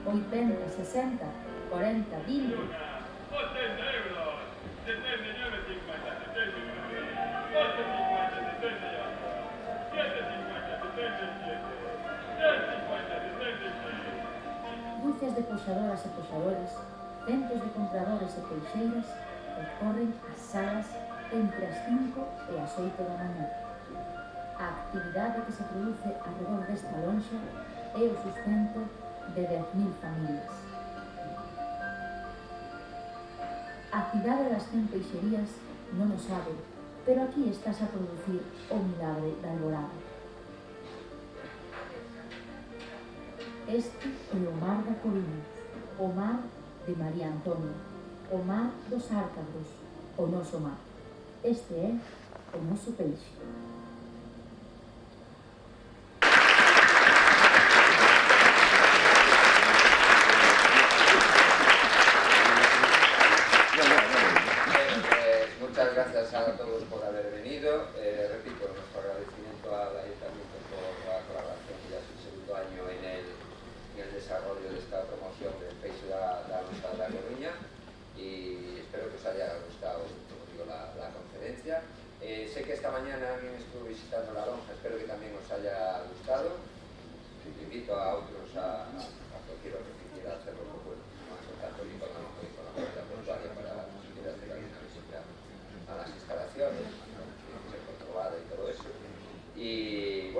80, 60, 40, 20... Dúcias de poxadoras e poxadores, centos de compradores e peixeiras recorren as salas entre as 5 e as 8 da mañá. A actividade que se produce alrededor desta lonxa é o sustento de 10.000 familias. A cidade das 100 peixerías non o sabe, pero aquí estás a producir o milagre da alborada. Este é o mar da Coruña, o mar de María Antonia, o mar dos Árcabros, o noso mar. Este é o noso peixe. Muchas gracias a todos por haber venido. Repito, nuestro agradecimiento al Ayuntamiento por la colaboración, ya es el segundo año en el desarrollo de esta promoción del peixe da Lonxa da Coruña, y espero que os haya gustado, como digo, la conferencia. Sé que esta mañana alguien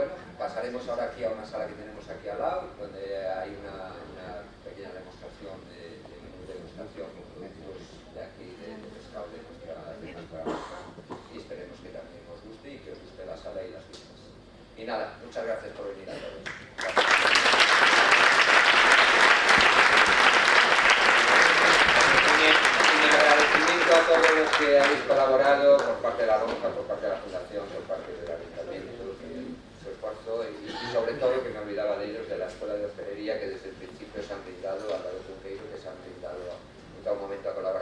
bueno, pasaremos ahora aquí a una sala que tenemos aquí al lado, donde hay una pequeña demostración de degustación con productos de aquí, de pescado de nuestra y esperemos que también os guste y que os guste la sala y las vistas. Y nada, muchas gracias por venir a todos. Un agradecimiento a todos los que habéis colaborado por parte de la lonja, por parte de la Fundación, por parte del Ayuntamiento, su esfuerzo y sobre todo, que me olvidaba de ellos, de la Escuela de Hostelería, que desde el principio se han brindado, a Álvaro Junqueiro, que se han brindado en todo momento a colaborar.